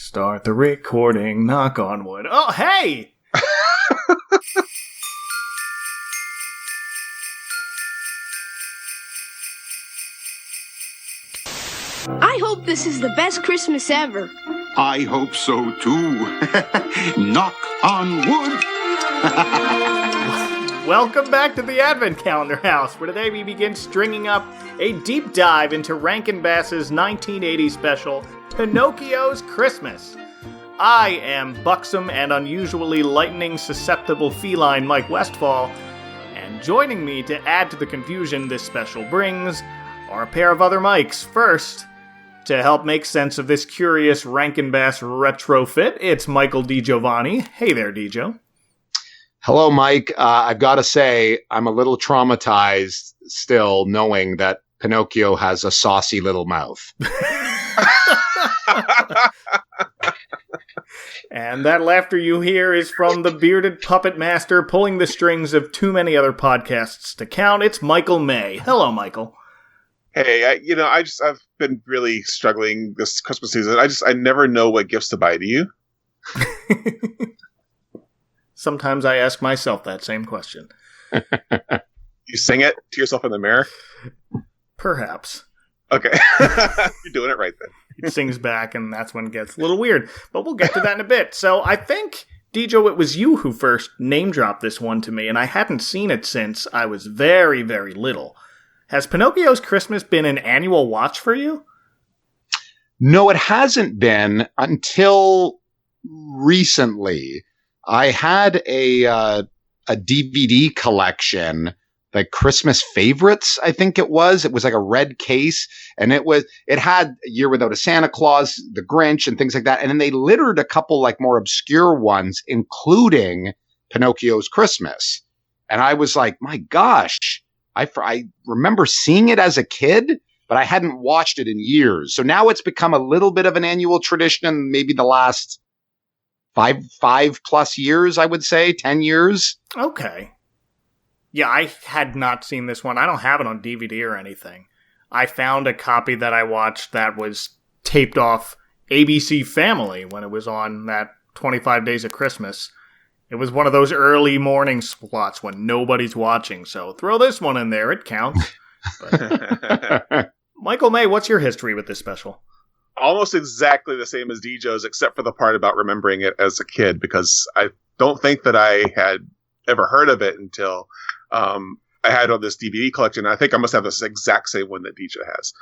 Start the recording, knock on wood. Oh, hey! I hope this is the best Christmas ever. I hope so too. Knock on wood. Welcome back to the Advent Calendar House, where today we begin stringing up a deep dive into Rankin Bass's 1980 special, Pinocchio's Christmas. I am buxom and unusually lightning susceptible feline Mike Westfall, and joining me to add to the confusion this special brings are a pair of other Mikes. First, to help make sense of this curious Rankin Bass retrofit, it's Michael DiGiovanni. Hey there, Dijo. Hello, Mike. I've got to say, I'm a little traumatized still knowing that Pinocchio has a saucy little mouth. And that laughter you hear is from the bearded puppet master pulling the strings of too many other podcasts to count. It's Michael May. Hello, Michael. Hey, I've been really struggling this Christmas season. I never know what gifts to buy. Do you? Sometimes I ask myself that same question. You sing it to yourself in the mirror? Perhaps. Okay. You're doing it right then. He sings back, and that's when it gets a little weird. But we'll get to that in a bit. So I think, Dijo, it was you who first name-dropped this one to me, and I hadn't seen it since I was very, very little. Has Pinocchio's Christmas been an annual watch for you? No, it hasn't been until recently. I had a DVD collection, like Christmas Favorites, I think it was. It was like a red case, and it had A Year Without a Santa Claus, The Grinch, and things like that. And then they littered a couple like more obscure ones, including Pinocchio's Christmas. And I was like, my gosh, I remember seeing it as a kid, but I hadn't watched it in years. So now it's become a little bit of an annual tradition in maybe the last five plus years, I would say, 10 years. Okay. Yeah, I had not seen this one. I don't have it on DVD or anything. I found a copy that I watched that was taped off ABC Family when it was on that 25 Days of Christmas. It was one of those early morning slots when nobody's watching, so throw this one in there. It counts. But, Michael May, what's your history with this special? Almost exactly the same as Dijo's, except for the part about remembering it as a kid, because I don't think that I had ever heard of it until I had on this DVD collection. I think I must have this exact same one that Dijo has,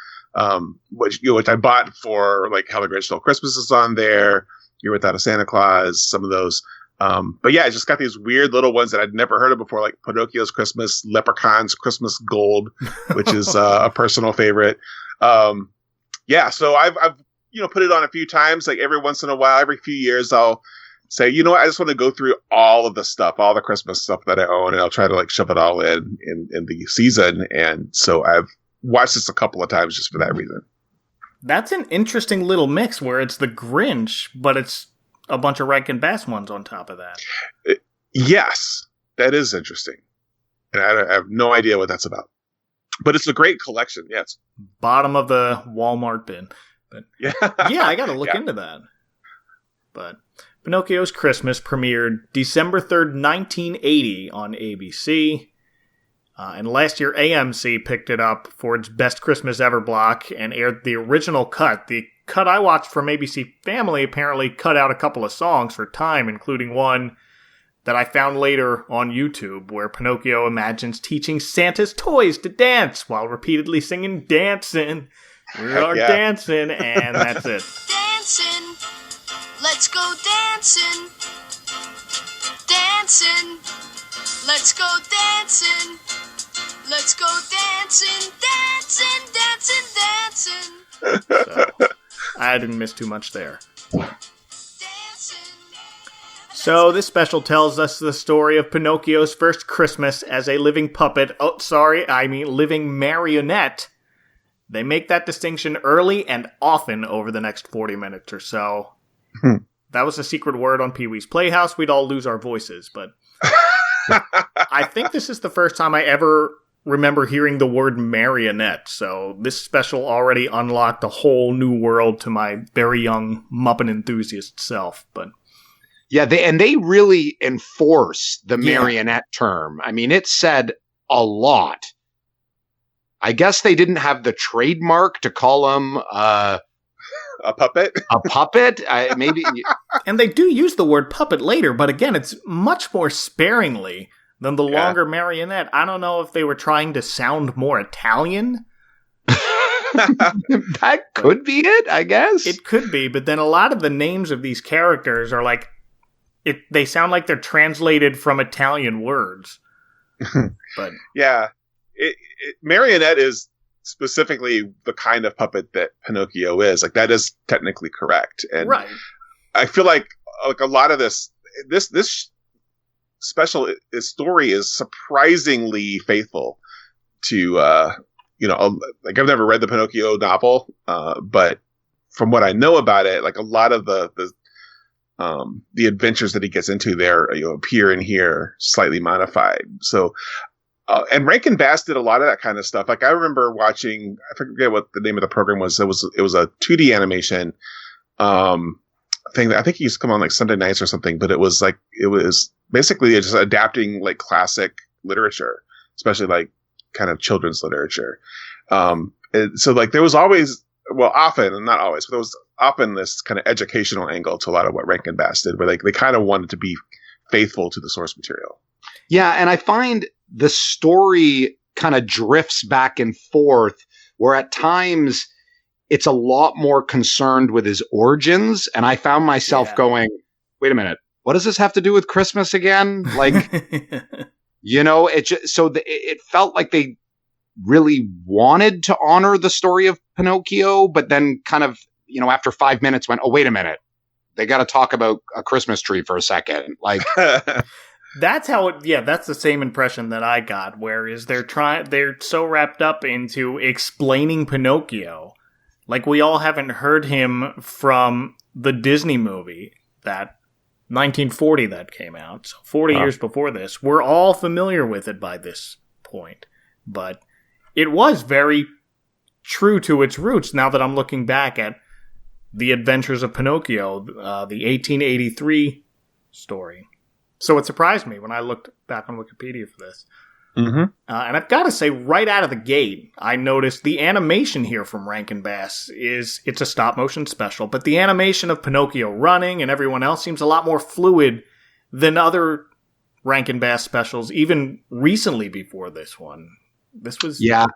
which I bought for like How the Grinch Stole Christmas is on there, You're Without a Santa Claus, some of those. But yeah, I just got these weird little ones that I'd never heard of before, like Pinocchio's Christmas, Leprechaun's Christmas Gold, which is a personal favorite. Yeah, so I've put it on a few times, like every once in a while, every few years, I'll say, you know what, I just want to go through all of the stuff, all the Christmas stuff that I own, and I'll try to like shove it all in the season. And so I've watched this a couple of times just for that reason. That's an interesting little mix where it's the Grinch, but it's a bunch of Rankin Bass ones on top of that. Yes, that is interesting. And I have no idea what that's about. But it's a great collection, yes. Bottom of the Walmart bin. But yeah, I got to look into that. But Pinocchio's Christmas premiered December 3rd, 1980 on ABC. And last year, AMC picked it up for its Best Christmas Ever block and aired the original cut. The cut I watched from ABC Family apparently cut out a couple of songs for time, including one that I found later on YouTube, where Pinocchio imagines teaching Santa's toys to dance while repeatedly singing "Dancing, we are dancing," and that's it. Dancing, let's go dancing. Dancing, let's go dancing. Let's go dancing, dancing, dancing, dancing. So, I didn't miss too much there. So this special tells us the story of Pinocchio's first Christmas as a living puppet. Oh, sorry, I mean living marionette. They make that distinction early and often over the next 40 minutes or so. That was a secret word on Pee-wee's Playhouse. We'd all lose our voices, but I think this is the first time I ever remember hearing the word marionette, so this special already unlocked a whole new world to my very young Muppet enthusiast self. But yeah, they really enforce the marionette term. I mean, it said a lot. I guess they didn't have the trademark to call him a puppet. A puppet, maybe. And they do use the word puppet later, but again, it's much more sparingly than the longer marionette. I don't know if they were trying to sound more Italian. That could be it, I guess. It could be, but then a lot of the names of these characters are like, they sound like they're translated from Italian words. But yeah, marionette is specifically the kind of puppet that Pinocchio is. Like, that is technically correct. And right. I feel like a lot of this special story is surprisingly faithful to, like, I've never read the Pinocchio novel, but from what I know about it, like, a lot of the adventures that he gets into there, appear in here slightly modified. So, and Rankin Bass did a lot of that kind of stuff. Like, I remember watching, I forget what the name of the program was. It was a 2D animation, thing that I think he used to come on like Sunday nights or something, but it was basically just adapting like classic literature, especially like kind of children's literature. So like there was always, well, often, and not always, but there was often this kind of educational angle to a lot of what Rankin Bass did, where they kind of wanted to be faithful to the source material. Yeah, and I find the story kind of drifts back and forth, where at times it's a lot more concerned with his origins, and I found myself going, wait a minute, what does this have to do with Christmas again? Like, it felt like they really wanted to honor the story of Pinocchio, but then kind of, after 5 minutes went, oh, wait a minute, they got to talk about a Christmas tree for a second. Like, that's how that's the same impression that I got, whereas they're so wrapped up into explaining Pinocchio. Like, we all haven't heard him from the Disney movie, that 1940 that came out, so 40 years before this. We're all familiar with it by this point. But it was very true to its roots now that I'm looking back at The Adventures of Pinocchio, the 1883 story. So it surprised me when I looked back on Wikipedia for this. Mm-hmm. And I've got to say, right out of the gate, I noticed the animation here from Rankin Bass it's a stop-motion special, but the animation of Pinocchio running and everyone else seems a lot more fluid than other Rankin Bass specials, even recently before this one. This was... Yeah.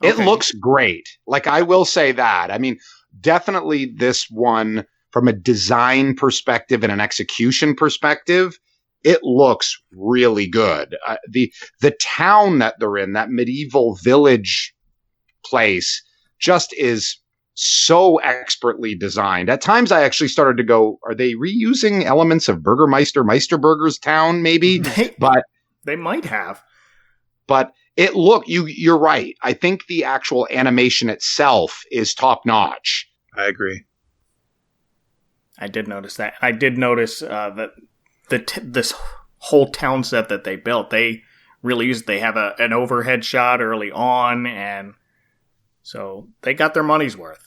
Okay. It looks great. Like, I will say that. I mean, definitely this one, from a design perspective and an execution perspective, it looks really good. The town that they're in, that medieval village place, just is so expertly designed. At times I actually started to go, are they reusing elements of Meisterburger's town maybe? But they might have. But you're right. I think the actual animation itself is top notch. I agree. I did notice that. I did notice that this whole town set that they built, they really used. They have an overhead shot early on, and so they got their money's worth.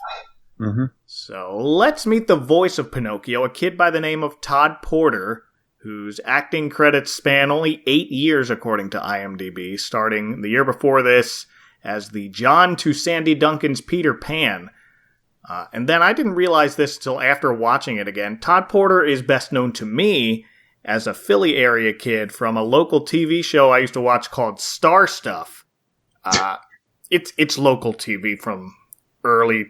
Mm-hmm. So let's meet the voice of Pinocchio, a kid by the name of Todd Porter, whose acting credits span only 8 years according to IMDb, starting the year before this as the John to Sandy Duncan's Peter Pan. And then I didn't realize this until after watching it again. Todd Porter is best known to me as a Philly area kid from a local TV show I used to watch called Star Stuff. It's local TV from early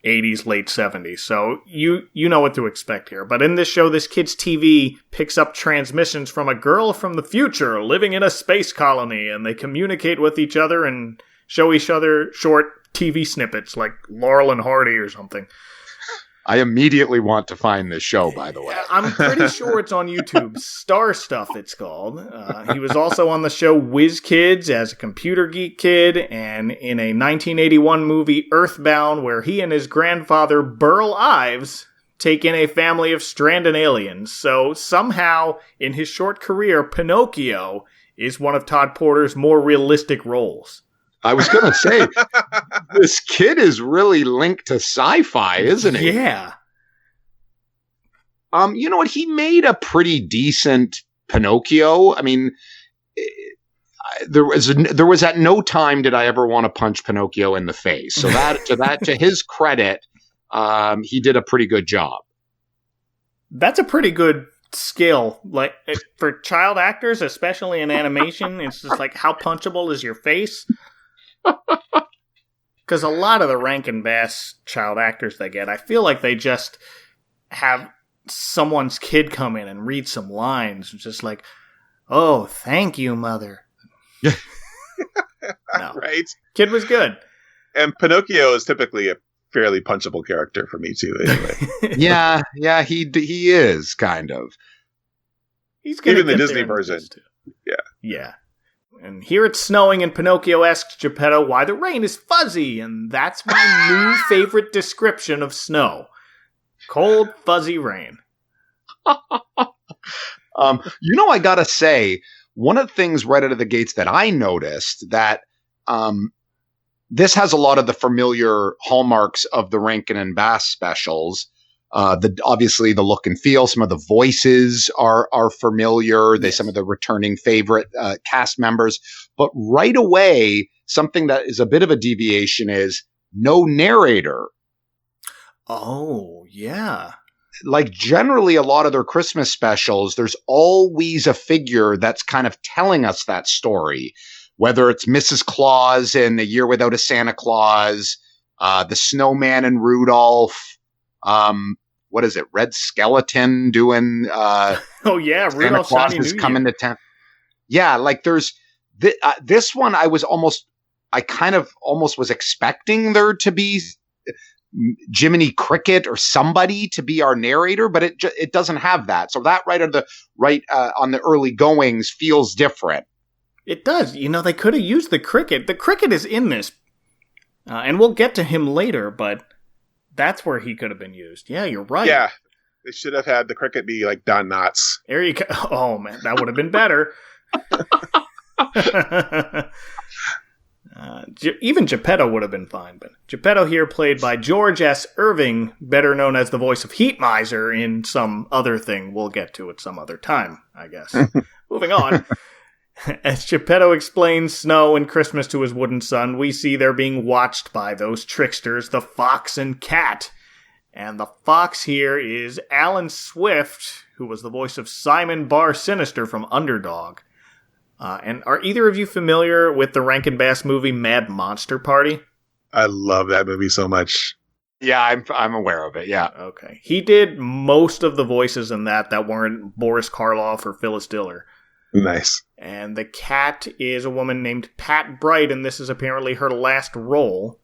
80s, late 70s, so you know what to expect here. But in this show, this kid's TV picks up transmissions from a girl from the future living in a space colony, and they communicate with each other and show each other short TV snippets like Laurel and Hardy or something. I immediately want to find this show, by the way. I'm pretty sure it's on YouTube. Star Stuff, it's called. He was also on the show Whiz Kids as a computer geek kid, and in a 1981 movie, Earthbound, where he and his grandfather, Burl Ives, take in a family of stranded aliens. So somehow, in his short career, Pinocchio is one of Todd Porter's more realistic roles. I was going to say, this kid is really linked to sci-fi, isn't he? Yeah. You know what? He made a pretty decent Pinocchio. I mean, there was at no time did I ever want to punch Pinocchio in the face. So to his credit, he did a pretty good job. That's a pretty good skill. Like for child actors, especially in animation, it's just like, how punchable is your face? Because a lot of the Rankin Bass child actors they get, I feel like they just have someone's kid come in and read some lines, just like, "Oh, thank you, mother." No. Right? Kid was good. And Pinocchio is typically a fairly punchable character for me too, anyway. Yeah, he is kind of. He's gonna Even the get Disney there in version. too. Yeah. Yeah. And here it's snowing, and Pinocchio asks Gepetto why the rain is fuzzy, and that's my new favorite description of snow. Cold, fuzzy rain. I gotta say, one of the things right out of the gates that I noticed that this has a lot of the familiar hallmarks of the Rankin and Bass specials. Obviously the look and feel, some of the voices are familiar. They some of the returning favorite cast members, but right away, something that is a bit of a deviation is no narrator. Oh, yeah. Like generally a lot of their Christmas specials, there's always a figure that's kind of telling us that story, whether it's Mrs. Claus in A Year Without a Santa Claus, the Snowman and Rudolph, what is it? Red Skeleton doing, oh yeah. Santa Rudolph Claus Shiny is New coming Year. to town. Yeah. Like there's this one, I kind of almost was expecting there to be Jiminy Cricket or somebody to be our narrator, but it doesn't have that. So that on the early goings feels different. It does. They could have used the cricket. The cricket is in this. And we'll get to him later, but that's where he could have been used. Yeah, you're right. Yeah. They should have had the cricket be like Don Knotts. There you go. Oh, man, that would have been better. Even Gepetto would have been fine, but Gepetto here played by George S. Irving, better known as the voice of Heat Miser in some other thing we'll get to at some other time, I guess. Moving on. As Gepetto explains snow and Christmas to his wooden son, we see they're being watched by those tricksters, the fox and cat. And the fox here is Alan Swift, who was the voice of Simon Bar Sinister from Underdog. And are either of you familiar with the Rankin Bass movie Mad Monster Party? I love that movie so much. Yeah, I'm aware of it. Yeah. Okay. He did most of the voices in that weren't Boris Karloff or Phyllis Diller. Nice. And the cat is a woman named Pat Bright, and this is apparently her last role.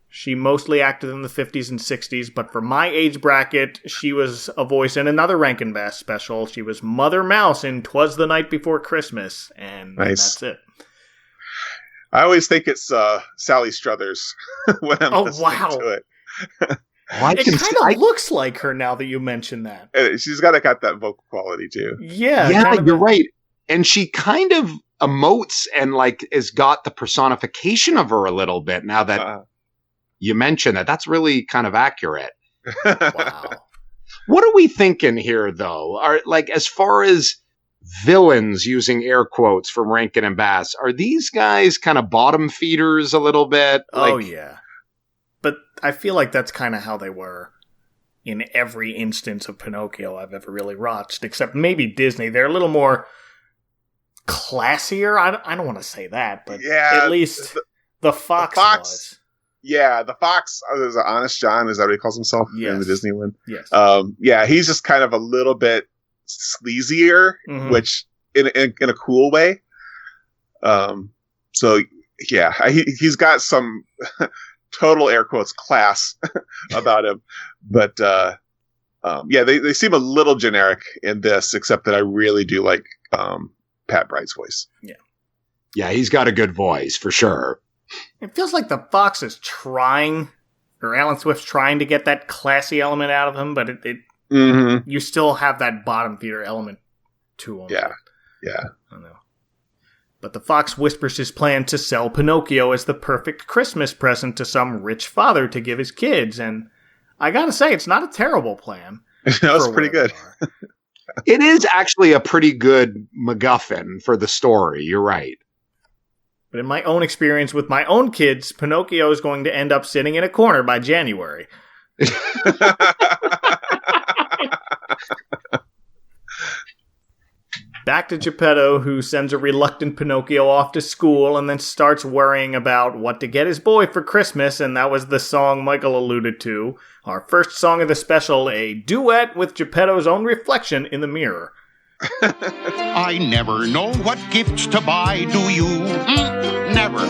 She mostly acted in the 50s and 60s, but for my age bracket, she was a voice in another Rankin Bass special. She was Mother Mouse in 'Twas the Night Before Christmas, and nice. That's it. I always think it's Sally Struthers when I'm listening to it. It kind of looks like her now that you mention that. She's got that vocal quality too. Yeah, you're right. And she kind of emotes and has got the personification of her a little bit now that you mention that. That's really kind of accurate. Wow. What are we thinking here, though? As far as villains, using air quotes from Rankin and Bass, are these guys kind of bottom feeders a little bit? Oh, yeah. But I feel like that's kind of how they were in every instance of Pinocchio I've ever really watched, except maybe Disney. They're a little more classier. I don't want to say that, but at least the fox was. Yeah, the fox is Honest John. Is that what he calls himself in the Disney one? Yes. Yeah, he's just kind of a little bit sleazier, which in a cool way. So yeah, he's got some total air quotes class about him, but yeah, they seem a little generic in this, except that I really do like Pat Bright's voice. Yeah, he's got a good voice for sure. It feels like the fox is trying, or Alan Swift's trying to get that classy element out of him, but you still have that bottom feeder element to him. Yeah. I don't know. But the fox whispers his plan to sell Pinocchio as the perfect Christmas present to some rich father to give his kids, and I gotta say, it's not a terrible plan. No, it's pretty good. It is actually a pretty good MacGuffin for the story, you're right. But in my own experience with my own kids, Pinocchio is going to end up sitting in a corner by January. Back to Gepetto, who sends a reluctant Pinocchio off to school and then starts worrying about what to get his boy for Christmas, and that was the song Michael alluded to. Our first song of the special, a duet with Gepetto's own reflection in the mirror. I never know what gifts to buy, do you? Never.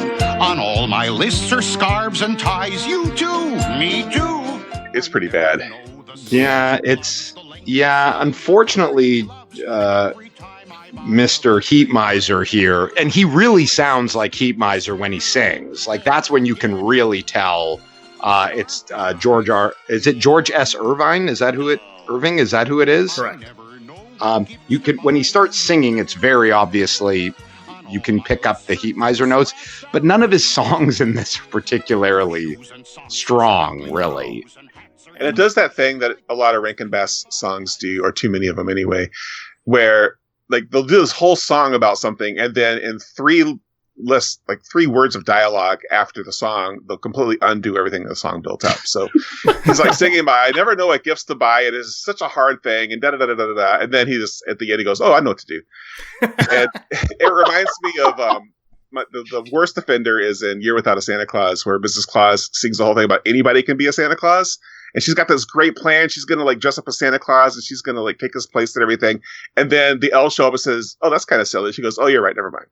On all my lists are scarves and ties, you too, me too. It's pretty bad. Unfortunately, Mr. Heat Miser here, and he really sounds like Heat Miser when he sings. Like, that's when you can really tell it's George S. Irvine? Is that who it? Irving? Is that who it is? Correct. You can, when he starts singing, it's very obviously, you can pick up the Heat Miser notes, but none of his songs in this are particularly strong, really. And it does that thing that a lot of Rankin Bass songs do, or too many of them anyway, where like they'll do this whole song about something, and then in three words of dialogue after the song, they'll completely undo everything the song built up. So he's like singing about, I never know what gifts to buy. It is such a hard thing, and da da da da da da. And then he just at the end he goes, "Oh, I know what to do." And it reminds me of the worst offender is in Year Without a Santa Claus, where Mrs. Claus sings the whole thing about anybody can be a Santa Claus. And she's got this great plan. She's going to like dress up as Santa Claus, and she's going to like take his place and everything. And then the elves show up and says, "Oh, that's kind of silly." She goes, "Oh, you're right. Never mind."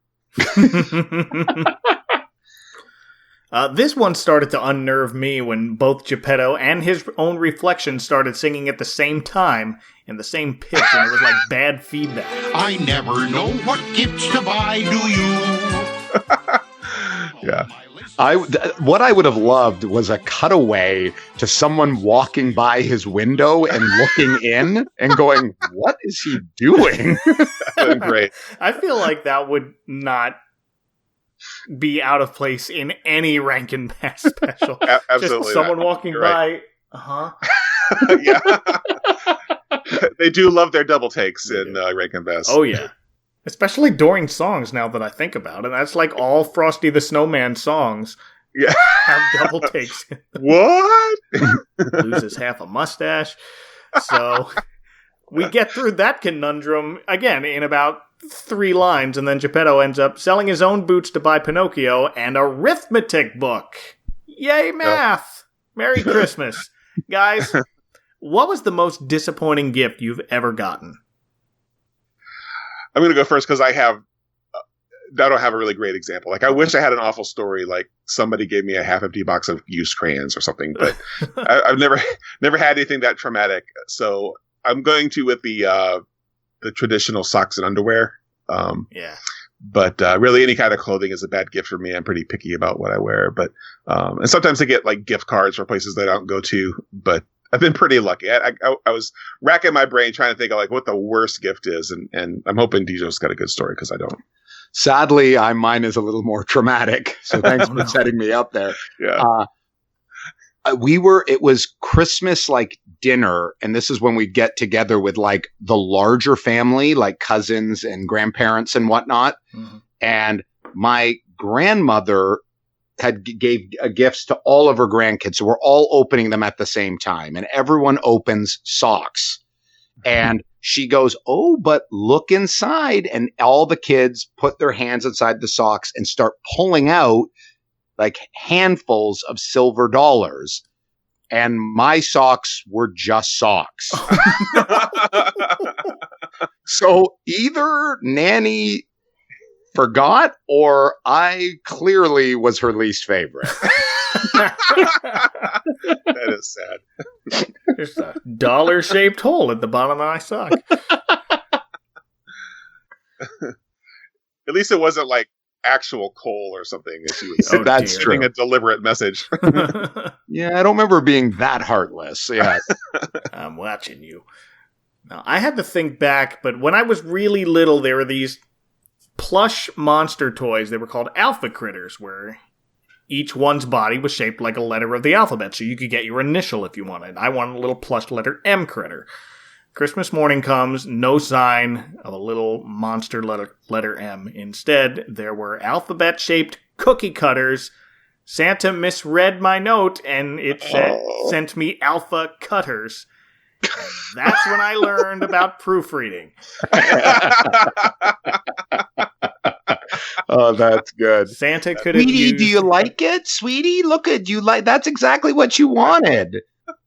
This one started to unnerve me when both Gepetto and his own reflection started singing at the same time in the same pitch, and it was like bad feedback. I never know what gifts to buy, do you? Yeah. What I would have loved was a cutaway to someone walking by his window and looking in and going, "What is he doing?" Great. I feel like that would not be out of place in any Rankin Bass special. Absolutely. Just someone not. walking You're by. right. Yeah. They do love their double takes in Rankin Bass. Oh, yeah. Especially during songs, now that I think about it. That's like all Frosty the Snowman songs have double takes. What? Loses half a mustache. So we get through that conundrum, again, in about 3 lines, and then Gepetto ends up selling his own boots to buy Pinocchio and a arithmetic book. Yay, math! Merry Christmas. Guys, what was the most disappointing gift you've ever gotten? I'm going to go first because I don't have a really great example. Like, I wish I had an awful story, like somebody gave me a half-empty box of used crayons or something, but I've never had anything that traumatic. So I'm going to with the traditional socks and underwear. But really any kind of clothing is a bad gift for me. I'm pretty picky about what I wear, but and sometimes I get like gift cards for places that I don't go to, but I've been pretty lucky. I was racking my brain trying to think of like what the worst gift is, and I'm hoping DJ's got a good story because I don't. Sadly, mine is a little more traumatic. So thanks for setting me up there. Yeah. It was Christmas like dinner, and this is when we get together with like the larger family, like cousins and grandparents and whatnot. Mm-hmm. And my grandmother gave gifts to all of her grandkids. So we're all opening them at the same time, and everyone opens socks. And she goes, "Oh, but look inside." And all the kids put their hands inside the socks and start pulling out like handfuls of silver dollars. And my socks were just socks. So either Nanny forgot or I clearly was her least favorite. That is sad. There's a dollar-shaped hole at the bottom of my sock. At least it wasn't like actual coal or something, as you would say. That's true. A deliberate message. Yeah, I don't remember being that heartless. Yeah. I'm watching you. Now, I had to think back, but when I was really little, there were these plush monster toys. They were called alpha critters, where each one's body was shaped like a letter of the alphabet, so you could get your initial if you wanted. I wanted a little plush letter M critter. Christmas morning comes, no sign of a little monster letter M. Instead, there were alphabet-shaped cookie cutters. Santa misread my note, and it sent me alpha cutters. And that's when I learned about proofreading. Oh, that's good. Santa could have Sweetie, used... do you like it? Sweetie, look at you. That's exactly what you wanted.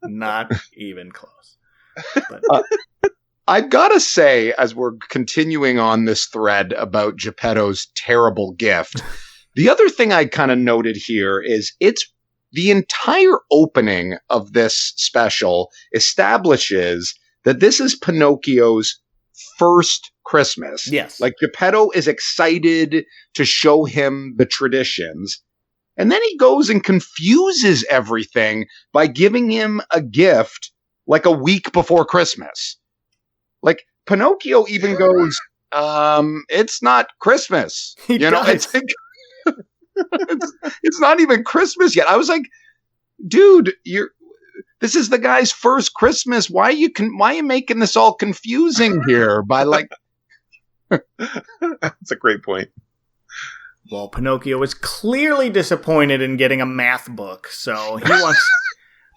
Not even close. But... I've got to say, as we're continuing on this thread about Gepetto's terrible gift, the other thing I kind of noted here is it's the entire opening of this special establishes that this is Pinocchio's first Christmas. Yes. Like, Gepetto is excited to show him the traditions. And then he goes and confuses everything by giving him a gift like a week before Christmas. Like, Pinocchio even goes, it's not Christmas. He does. It's like, it's not even Christmas yet. I was like, dude, this is the guy's first Christmas. Why are you making this all confusing here by like... That's a great point. Well, Pinocchio is clearly disappointed in getting a math book, so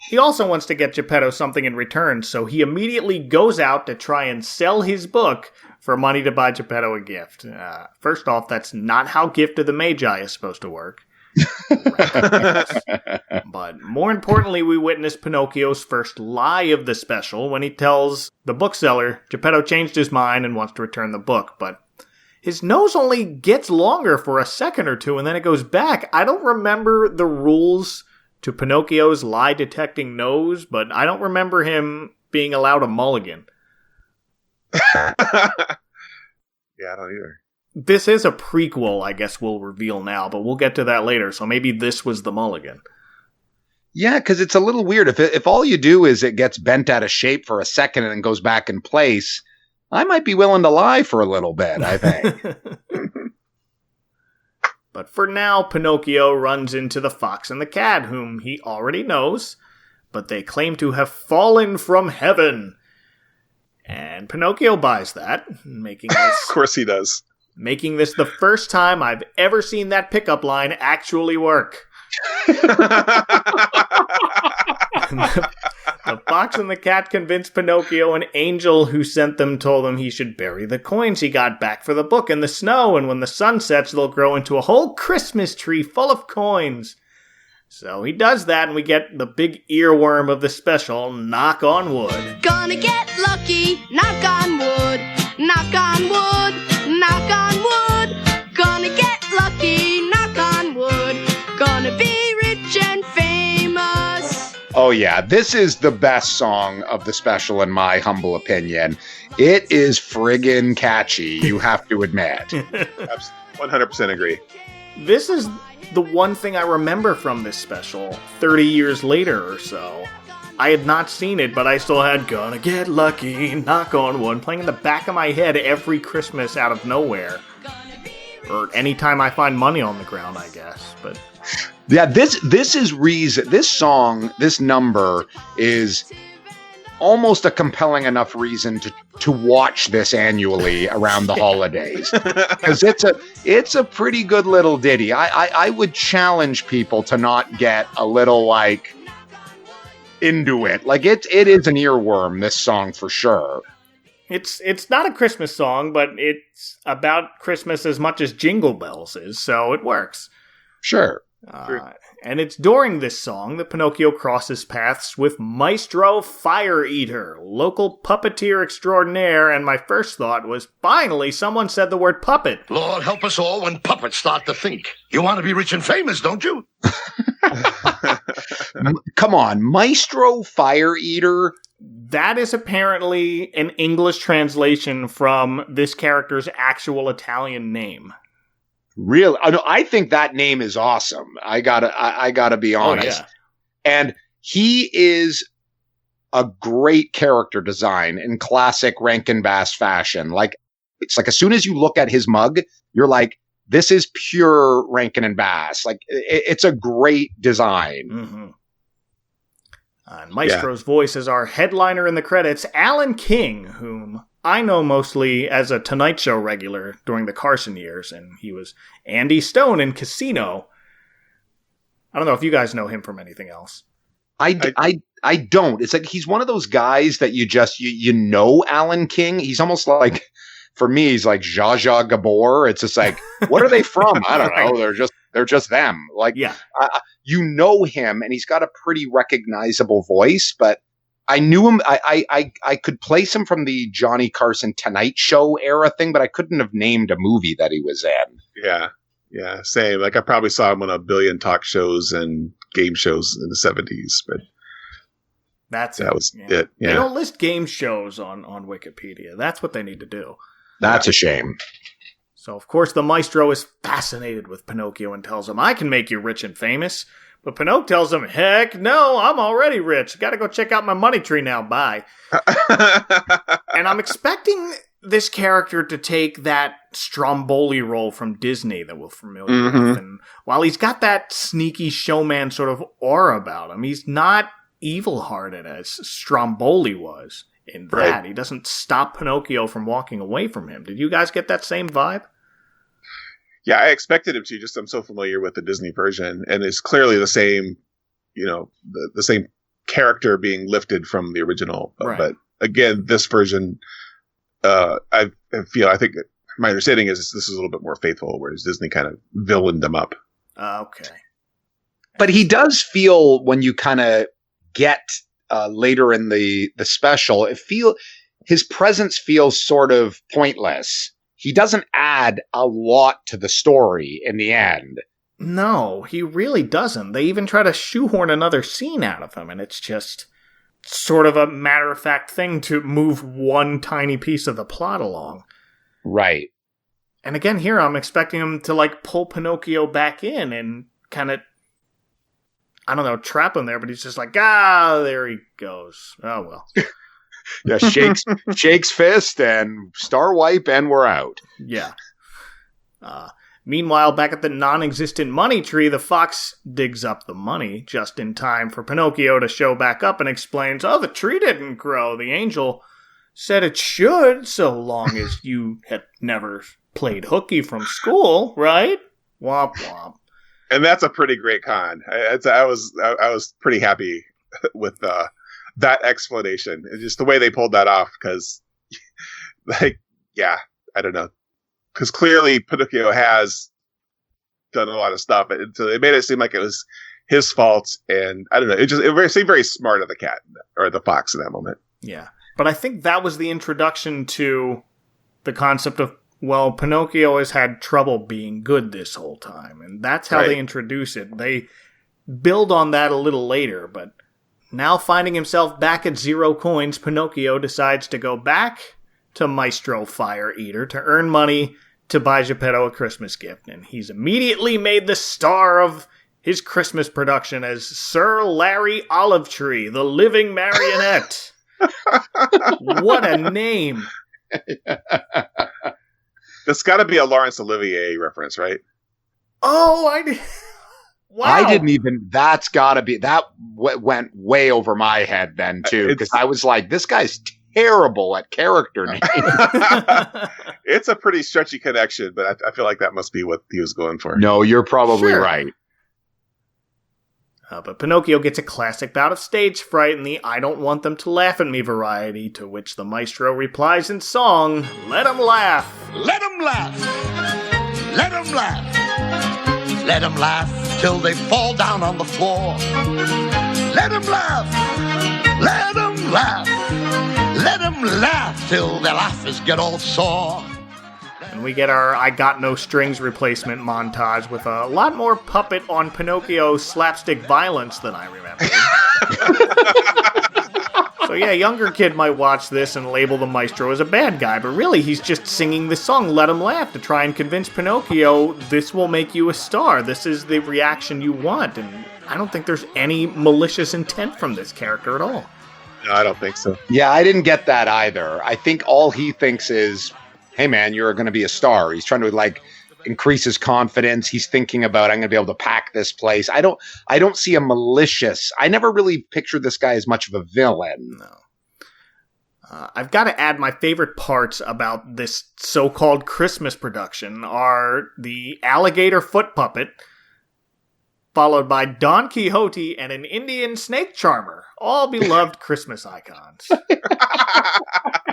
he also wants to get Gepetto something in return, so he immediately goes out to try and sell his book for money to buy Gepetto a gift. First off, that's not how Gift of the Magi is supposed to work. But more importantly, we witness Pinocchio's first lie of the special when he tells the bookseller Gepetto changed his mind and wants to return the book, but his nose only gets longer for a second or two and then it goes back. I don't remember the rules to Pinocchio's lie-detecting nose, but I don't remember him being allowed a mulligan. Yeah, I don't either. This is a prequel, I guess we'll reveal now, but we'll get to that later, so maybe this was the mulligan. Yeah, because it's a little weird. If all you do is it gets bent out of shape for a second and then goes back in place, I might be willing to lie for a little bit, I think. But for now, Pinocchio runs into the fox and the cat, whom he already knows, but they claim to have fallen from heaven. And Pinocchio buys that, making this... Of course he does. Making this the first time I've ever seen that pickup line actually work. The fox and the cat convinced Pinocchio an angel who sent them told him he should bury the coins he got back for the book in the snow, and when the sun sets, they'll grow into a whole Christmas tree full of coins. So he does that, and we get the big earworm of the special, knock on wood. Gonna get lucky, knock on wood, knock on wood, knock on wood. Gonna get lucky, knock on wood, gonna be rich and famous. Oh yeah, this is the best song of the special in my humble opinion. It is friggin' catchy, you have to admit. 100% agree. This is the one thing I remember from this special 30 years later or so. I had not seen it, but I still had Gonna Get Lucky, Knock on Wood playing in the back of my head every Christmas out of nowhere. Or anytime I find money on the ground, I guess. But yeah, this is reason. This song, this number is almost a compelling enough reason to watch this annually around the holidays, because it's a pretty good little ditty. I would challenge people to not get a little like into it. Like it is an earworm, this song for sure. It's not a Christmas song, but it's about Christmas as much as Jingle Bells is, so it works. Sure. And it's during this song that Pinocchio crosses paths with Maestro Fire Eater, local puppeteer extraordinaire, and my first thought was, finally, someone said the word puppet. Lord help us all when puppets start to think. You want to be rich and famous, don't you? Come on, Maestro Fire Eater? That is apparently an English translation from this character's actual Italian name. Really? I think that name is awesome. I gotta be honest. Yeah. And he is a great character design in classic Rankin Bass fashion. Like, It's like as soon as you look at his mug, you're like, this is pure Rankin and Bass. Like it's a great design. Mm-hmm. Maestro's voice is our headliner in the credits, Alan King, whom I know mostly as a Tonight Show regular during the Carson years, and he was Andy Stone in Casino. I don't know if you guys know him from anything else. I don't. It's like he's one of those guys that you know Alan King. He's almost like, for me, he's like Zsa Zsa Gabor. It's just like, what are they from? I don't know. They're just them. Like, yeah. You know him, and he's got a pretty recognizable voice, but I knew him. I could place him from the Johnny Carson Tonight Show era thing, but I couldn't have named a movie that he was in. Yeah, same. Like I probably saw him on a billion talk shows and game shows in the 70s, but that was it. Yeah. They don't list game shows on Wikipedia. That's what they need to do. That's a shame. So, of course, the maestro is fascinated with Pinocchio and tells him, I can make you rich and famous. But Pinocchio tells him, heck no, I'm already rich. Got to go check out my money tree now. Bye. And I'm expecting this character to take that Stromboli role from Disney that we're familiar with. And while he's got that sneaky showman sort of aura about him, he's not evil-hearted as Stromboli was in that. Right. He doesn't stop Pinocchio from walking away from him. Did you guys get that same vibe? Yeah, I expected him to. Just I'm so familiar with the Disney version, and it's clearly the same, the same character being lifted from the original. Right. But again, this version, I think my understanding is this is a little bit more faithful, whereas Disney kind of villained them up. Okay. But he does feel, when you kind of get later in the special, his presence feels sort of pointless. He doesn't add a lot to the story in the end. No, he really doesn't. They even try to shoehorn another scene out of him, and it's just sort of a matter-of-fact thing to move one tiny piece of the plot along. Right. And again, here I'm expecting him to, pull Pinocchio back in and kind of, I don't know, trap him there, but he's just like, there he goes. Oh, well. Yeah, shakes fist and star wipe, and we're out. Yeah. Meanwhile, back at the non-existent money tree, the fox digs up the money just in time for Pinocchio to show back up and explains, the tree didn't grow. The angel said it should, so long as you had never played hooky from school, right? Womp womp. And that's a pretty great con. I was pretty happy with that explanation. It's just the way they pulled that off, because, I don't know. Because clearly Pinocchio has done a lot of stuff, and so they made it seem like it was his fault, and I don't know. It seemed very smart of the cat or the fox in that moment. Yeah, but I think that was the introduction to the concept of, Pinocchio has had trouble being good this whole time, and that's how they introduce it. They build on that a little later, but now finding himself back at 0 coins, Pinocchio decides to go back to Maestro Fire Eater to earn money to buy Gepetto a Christmas gift, and he's immediately made the star of his Christmas production as Sir Larry Olive Tree, the living marionette. What a name. That's got to be a Laurence Olivier reference, right? Oh, wow. I didn't even, that's got to be, that went way over my head then, too, because I was like, this guy's terrible at character names. It's a pretty stretchy connection, but I feel like that must be what he was going for. No, you're probably right. But Pinocchio gets a classic bout of stage fright in the I don't want them to laugh at me variety, to which the maestro replies in song, let 'em laugh. Let 'em laugh. Let 'em laugh. Let 'em laugh till they fall down on the floor. Let 'em laugh. Let 'em laugh. Let 'em laugh till their laughers get all sore. And we get our I Got No Strings replacement montage with a lot more puppet on Pinocchio's slapstick violence than I remember. So yeah, a younger kid might watch this and label the maestro as a bad guy, but really he's just singing the song Let 'Em Laugh to try and convince Pinocchio this will make you a star. This is the reaction you want, and I don't think there's any malicious intent from this character at all. No, I don't think so. Yeah, I didn't get that either. I think all he thinks is, hey man, you're going to be a star. He's trying to like increase his confidence. He's thinking about, I'm going to be able to pack this place. I don't see a malicious. I never really pictured this guy as much of a villain. No. I've got to add my favorite parts about this so-called Christmas production are the alligator foot puppet, followed by Don Quixote and an Indian snake charmer, all beloved Christmas icons.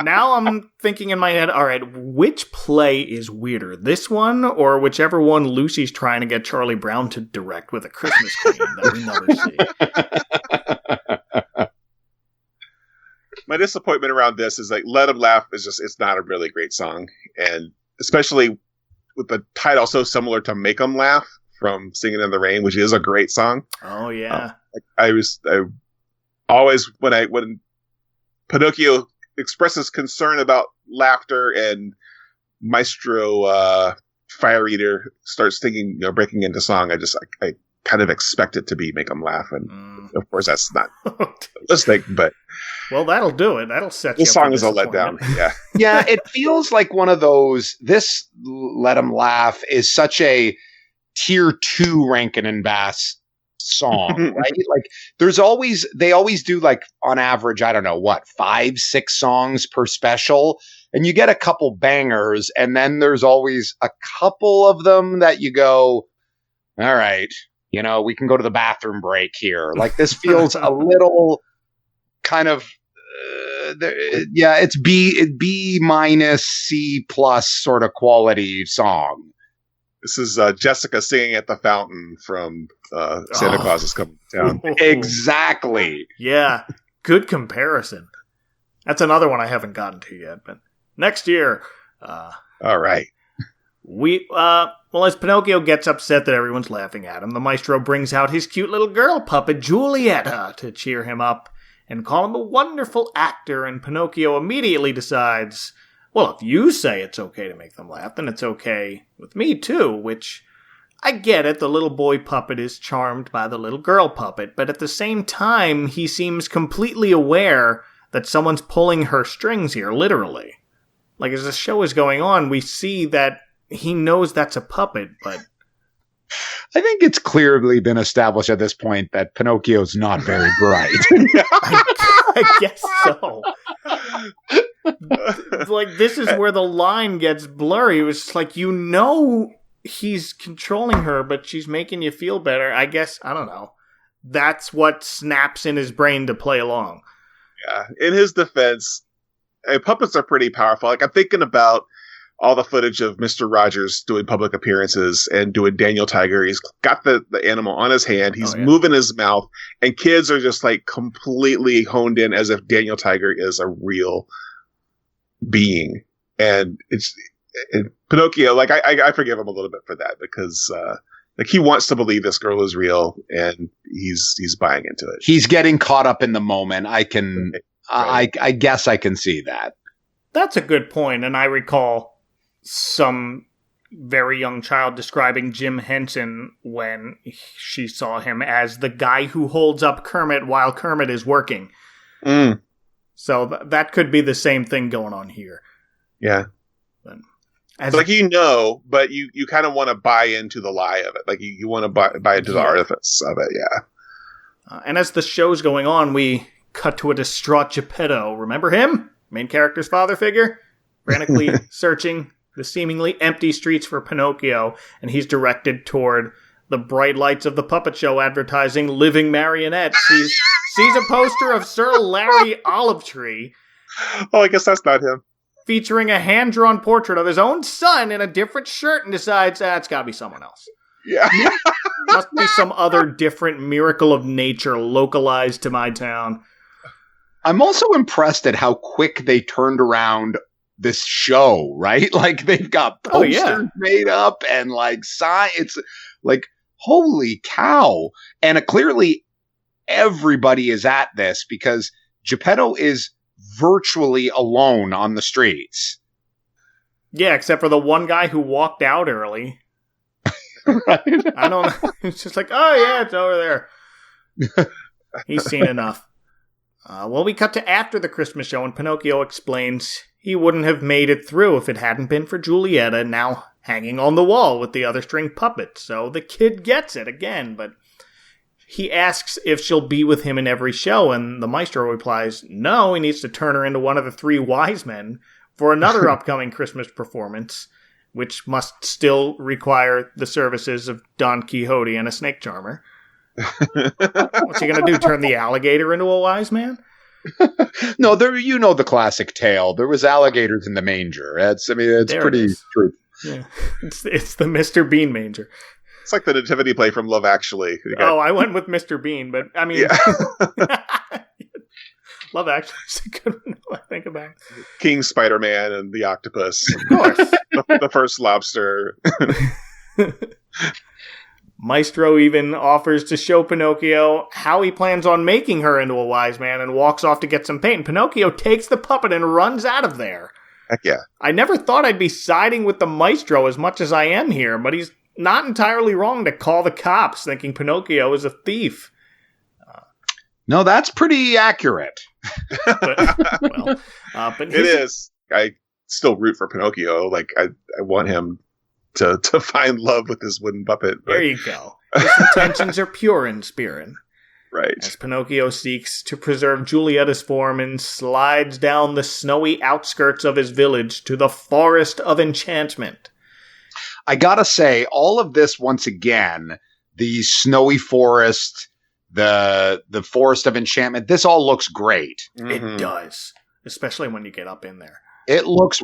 Now I'm thinking in my head, all right, which play is weirder, this one or whichever one Lucy's trying to get Charlie Brown to direct with a Christmas queen that we never see? My disappointment around this is like Let 'Em Laugh is just, it's not a really great song. And especially with the title so similar to Make 'Em Laugh from Singing in the Rain, which is a great song. Oh yeah. I always, when Pinocchio expresses concern about laughter and Maestro Fire Eater starts singing, breaking into song, I kind of expect it to be Make 'Em Laugh. And of course that's not realistic, but well, that'll do it. That'll set you up. This song is a letdown. Yeah. Yeah, it feels like one of those, this Let 'Em Laugh is such a tier 2 Rankin and Bass song, right? Like they always do like on average, I don't know what, 5-6 songs per special. And you get a couple bangers. And then there's always a couple of them that you go, all right, we can go to the bathroom break here. Like this feels a little kind of, it's B minus C plus sort of quality song. This is Jessica singing at the fountain from Santa Claus is Coming to Town. Exactly. Yeah, good comparison. That's another one I haven't gotten to yet, but next year. All right. As Pinocchio gets upset that everyone's laughing at him, the maestro brings out his cute little girl puppet, Giulietta, to cheer him up and call him a wonderful actor, and Pinocchio immediately decides, well, if you say it's okay to make them laugh, then it's okay with me too, which, I get it, the little boy puppet is charmed by the little girl puppet, but at the same time, he seems completely aware that someone's pulling her strings here, literally. Like, as the show is going on, we see that he knows that's a puppet, but I think it's clearly been established at this point that Pinocchio's not very bright. I guess so. Like, this is where the line gets blurry. It was like, he's controlling her, but she's making you feel better. I guess, I don't know. That's what snaps in his brain to play along. Yeah. In his defense, puppets are pretty powerful. Like, I'm thinking about all the footage of Mr. Rogers doing public appearances and doing Daniel Tiger. He's got the animal on his hand. He's moving his mouth, and kids are just like completely honed in as if Daniel Tiger is a real being. And Pinocchio, like I forgive him a little bit for that because like he wants to believe this girl is real, and he's buying into it. He's getting caught up in the moment. I guess I can see that. That's a good point, and I recall some very young child describing Jim Henson when she saw him as the guy who holds up Kermit while Kermit is working. So that could be the same thing going on here. Yeah. But like, but you kind of want to buy into the lie of it. Like you want to buy into the artifice of it. Yeah. And as the show's going on, we cut to a distraught Gepetto. Remember him? Main character's father figure? Frantically searching the seemingly empty streets for Pinocchio, and he's directed toward the bright lights of the puppet show advertising Living Marionette. Sees a poster of Sir Larry Olivetree. Oh, I guess that's not him. Featuring a hand-drawn portrait of his own son in a different shirt, and decides, it's gotta be someone else. Yeah. Must be some other different miracle of nature localized to my town. I'm also impressed at how quick they turned around this show, right? Like they've got posters made up and like sign. It's like, holy cow. And clearly everybody is at this because Gepetto is virtually alone on the streets. Yeah, except for the one guy who walked out early. Right? I don't know. It's just like, oh yeah, it's over there. He's seen enough. We cut to after the Christmas show, and Pinocchio explains he wouldn't have made it through if it hadn't been for Giulietta now hanging on the wall with the other string puppets. So the kid gets it again, but he asks if she'll be with him in every show, and the maestro replies, no, he needs to turn her into one of the 3 wise men for another upcoming Christmas performance, which must still require the services of Don Quixote and a snake charmer. What's he going to do, turn the alligator into a wise man? No, you know the classic tale. There was alligators in the manger. It's pretty true. Yeah. It's the Mr. Bean manger. It's like the nativity play from Love Actually. I went with Mr. Bean, but I mean, Love Actually is a good one to think about. King Spider-Man and the octopus. Of course. the first lobster. Maestro even offers to show Pinocchio how he plans on making her into a wise man and walks off to get some paint. Pinocchio takes the puppet and runs out of there. Heck yeah. I never thought I'd be siding with the Maestro as much as I am here, but he's not entirely wrong to call the cops thinking Pinocchio is a thief. No, that's pretty accurate. But it is. I still root for Pinocchio. Like, I want him to find love with his wooden puppet. But... There you go. His intentions are pure in spirit. Right. As Pinocchio seeks to preserve Giulietta's form and slides down the snowy outskirts of his village to the Forest of Enchantment. I gotta say, all of this, once again, the snowy forest, the Forest of Enchantment, this all looks great. Mm-hmm. It does. Especially when you get up in there. It looks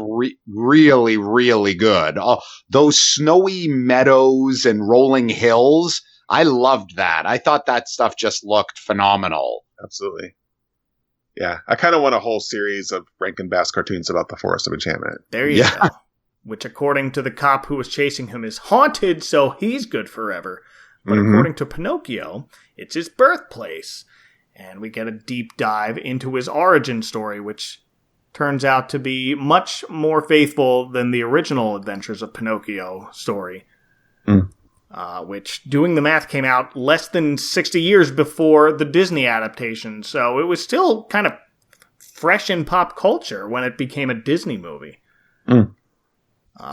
really, really good. Those snowy meadows and rolling hills, I loved that. I thought that stuff just looked phenomenal. Absolutely. Yeah, I kind of want a whole series of Rankin Bass cartoons about the Forest of Enchantment. There you go. Which, according to the cop who was chasing him, is haunted, so he's good forever. But according to Pinocchio, it's his birthplace. And we get a deep dive into his origin story, which turns out to be much more faithful than the original Adventures of Pinocchio story. Which, doing the math, came out less than 60 years before the Disney adaptation. So it was still kind of fresh in pop culture when it became a Disney movie.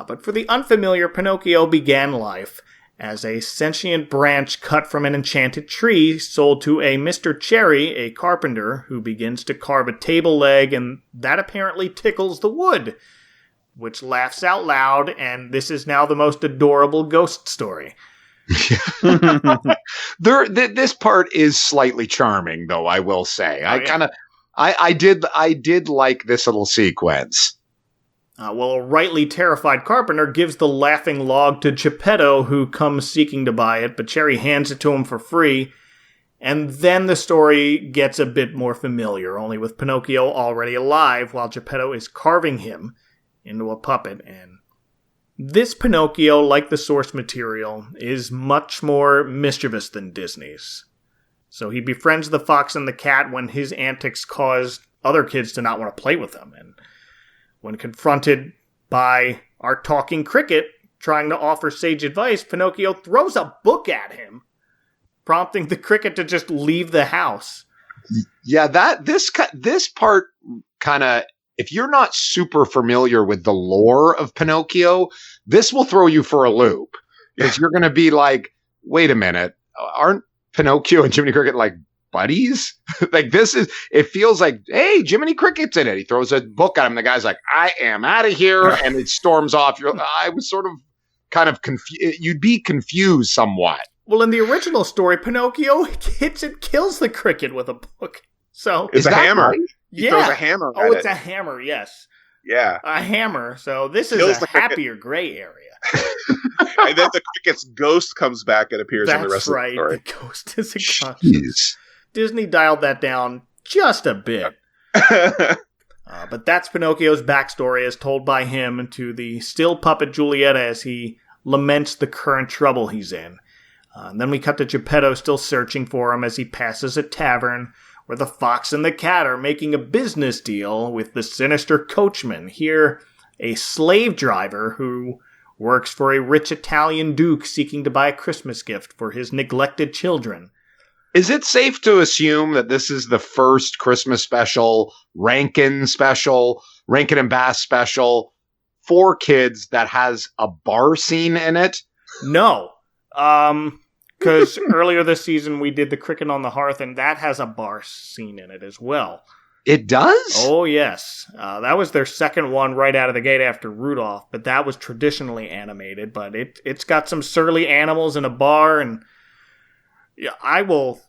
But for the unfamiliar, Pinocchio began life as a sentient branch cut from an enchanted tree sold to a Mr. Cherry, a carpenter, who begins to carve a table leg, and that apparently tickles the wood, which laughs out loud, and this is now the most adorable ghost story. This part is slightly charming, though, I will say. I did like this little sequence. Well, a rightly terrified carpenter gives the laughing log to Gepetto, who comes seeking to buy it, but Cherry hands it to him for free. And then the story gets a bit more familiar, only with Pinocchio already alive, while Gepetto is carving him into a puppet. And this Pinocchio, like the source material, is much more mischievous than Disney's. So he befriends the fox and the cat when his antics cause other kids to not want to play with him. And when confronted by our talking cricket trying to offer sage advice, Pinocchio throws a book at him, prompting the cricket to just leave the house. Yeah, this part kind of, if you're not super familiar with the lore of Pinocchio, this will throw you for a loop. Because you're going to be like, wait a minute, aren't Pinocchio and Jiminy Cricket like buddies? Like, it feels like, hey, Jiminy Cricket's in it. He throws a book at him. The guy's like, I am out of here. And it storms off. I was sort of kind of confused. You'd be confused somewhat. Well, in the original story, Pinocchio hits and kills the cricket with a book. So it's a hammer. Right? He throws a hammer at it's a hammer, yes. Yeah. A hammer. So this is Kills a happier gray area. And then the cricket's ghost comes back and appears in the rest of the story. The ghost is a ghost. Disney dialed that down just a bit. But that's Pinocchio's backstory as told by him to the still puppet Giulietta as he laments the current trouble he's in. And then we cut to Gepetto still searching for him as he passes a tavern where the fox and the cat are making a business deal with the sinister coachman, here a slave driver who works for a rich Italian duke seeking to buy a Christmas gift for his neglected children. Is it safe to assume that this is the first Christmas special, Rankin and Bass special for kids that has a bar scene in it? No. Because earlier this season we did the Cricket on the Hearth, and that has a bar scene in it as well. It does? Oh, yes. That was their second one right out of the gate after Rudolph, but that was traditionally animated. But it's got some surly animals in a bar, and yeah, I will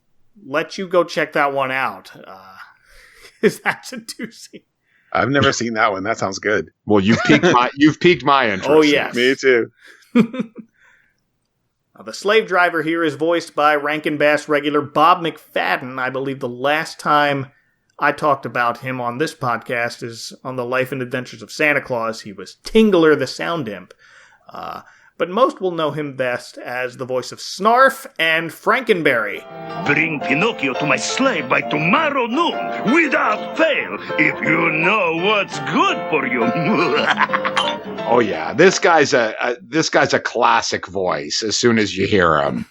let you go check that one out. Because that's a doozy. I've never seen that one. That sounds good. Well, you've piqued my interest. Oh, yes. Me too. The slave driver here is voiced by Rankin Bass regular Bob McFadden. I believe the last time I talked about him on this podcast is on The Life and Adventures of Santa Claus. He was Tingler the Sound Imp. But most will know him best as the voice of Snarf and Frankenberry. Bring Pinocchio to my slave by tomorrow noon, without fail, if you know what's good for you. Oh yeah, this guy's a classic voice. As soon as you hear him,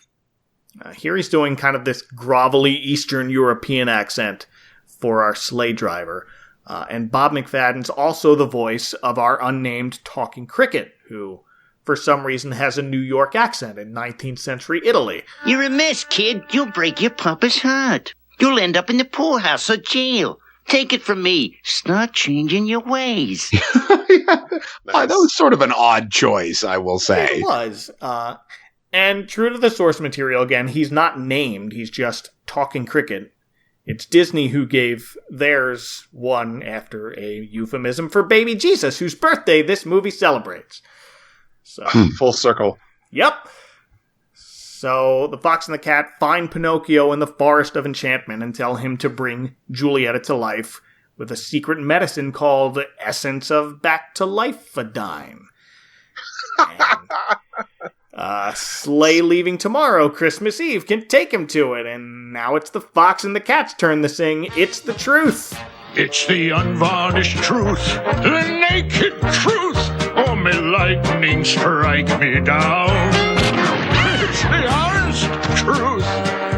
here he's doing kind of this grovelly Eastern European accent for our sleigh driver. And Bob McFadden's also the voice of our unnamed talking cricket, who for some reason has a New York accent in 19th century Italy. You're a mess, kid. You'll break your papa's heart. You'll end up in the poorhouse or jail. Take it from me. Start changing your ways. That was sort of an odd choice, I will say. It was. And true to the source material, again, he's not named. He's just talking cricket. It's Disney who gave theirs one after a euphemism for baby Jesus, whose birthday this movie celebrates. So, full circle. Yep. So the fox and the cat find Pinocchio in the forest of enchantment and tell him to bring Giulietta to life with a secret medicine called Essence of Back to Life-a-Dime. Sleigh leaving tomorrow, Christmas Eve, can take him to it, and now it's the fox and the cat's turn to sing It's the Truth. It's the unvarnished truth, the naked truth. Oh, may lightning strike me down. It's the honest truth,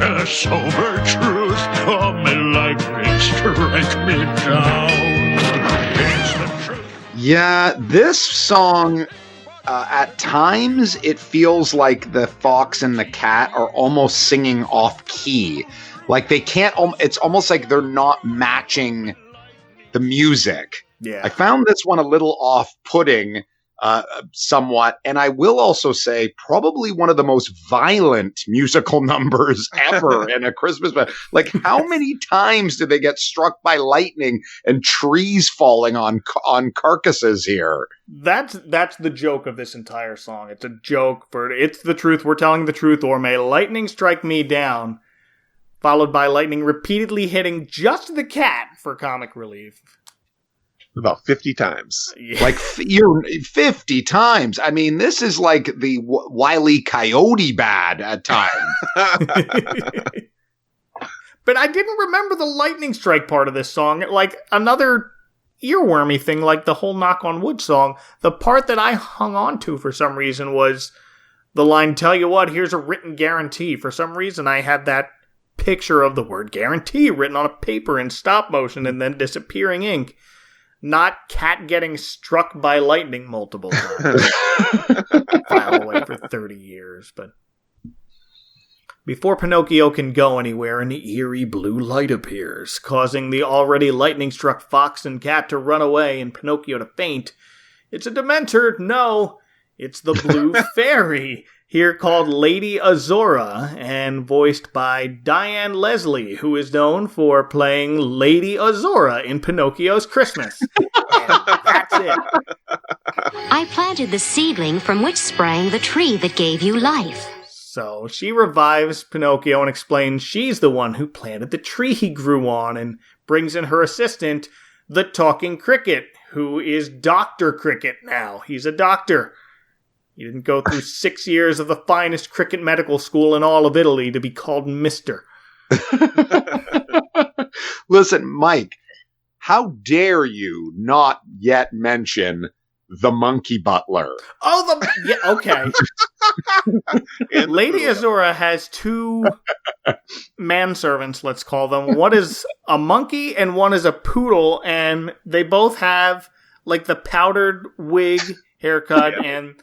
the sober truth. Oh, may lightning strike me down. It's the truth. Yeah, this song, at times, it feels like the fox and the cat are almost singing off key. Like they can't, it's almost like they're not matching the music. Yeah. I found this one a little off-putting somewhat, and I will also say probably one of the most violent musical numbers ever in a Christmas special. Like, how many times did they get struck by lightning and trees falling on carcasses here? That's the joke of this entire song. It's a joke for It's the Truth, we're telling the truth, or may lightning strike me down, followed by lightning repeatedly hitting just the cat for comic relief. About 50 times. Yeah. Like, you're 50 times. I mean, this is like the Wile E. Coyote bad at times. But I didn't remember the lightning strike part of this song. Like, another earwormy thing, like the whole Knock on Wood song, the part that I hung on to for some reason was the line, tell you what, here's a written guarantee. For some reason, I had that picture of the word guarantee written on a paper in stop motion and then disappearing ink. Not cat getting struck by lightning multiple times. File away for 30 years, but before Pinocchio can go anywhere, an eerie blue light appears, causing the already lightning-struck fox and cat to run away and Pinocchio to faint. It's a Dementor. No, it's the Blue Fairy, here called Lady Azora, and voiced by Diane Leslie, who is known for playing Lady Azora in Pinocchio's Christmas. And that's it. I planted the seedling from which sprang the tree that gave you life. So she revives Pinocchio and explains she's the one who planted the tree he grew on, and brings in her assistant, the Talking Cricket, who is Dr. Cricket now. He's a doctor. He didn't go through 6 years of the finest cricket medical school in all of Italy to be called Mister. Listen, Mike, how dare you not yet mention the monkey butler. Oh, okay. Lady Azura has two manservants, let's call them. One is a monkey and one is a poodle, and they both have like the powdered wig haircut, and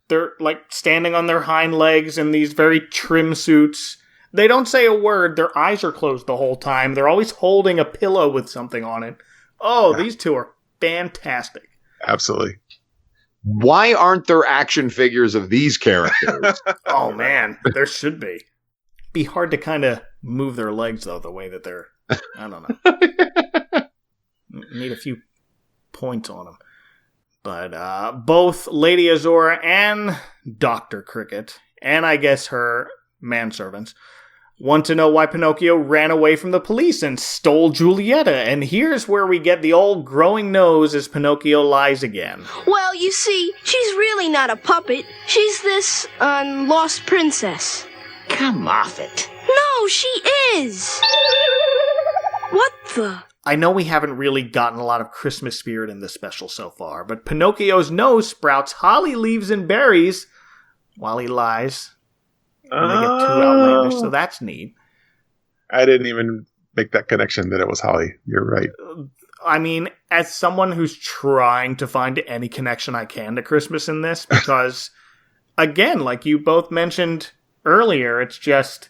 they're like standing on their hind legs in these very trim suits. They don't say a word. Their eyes are closed the whole time. They're always holding a pillow with something on it. Oh, these two are fantastic. Absolutely. Why aren't there action figures of these characters? Oh, man. There should be. Be hard to kind of move their legs, though, the way that they're... I don't know. Need a few points on them. But both Lady Azura and Dr. Cricket, and I guess her manservants, want to know why Pinocchio ran away from the police and stole Giulietta. And here's where we get the old growing nose as Pinocchio lies again. Well, you see, she's really not a puppet. She's this, lost princess. Come off it. No, she is. What the... I know we haven't really gotten a lot of Christmas spirit in this special so far, but Pinocchio's nose sprouts holly leaves and berries while he lies. And they get too outlandish, so that's neat. I didn't even make that connection that it was holly. You're right. I mean, as someone who's trying to find any connection I can to Christmas in this, because, again, like you both mentioned earlier, it's just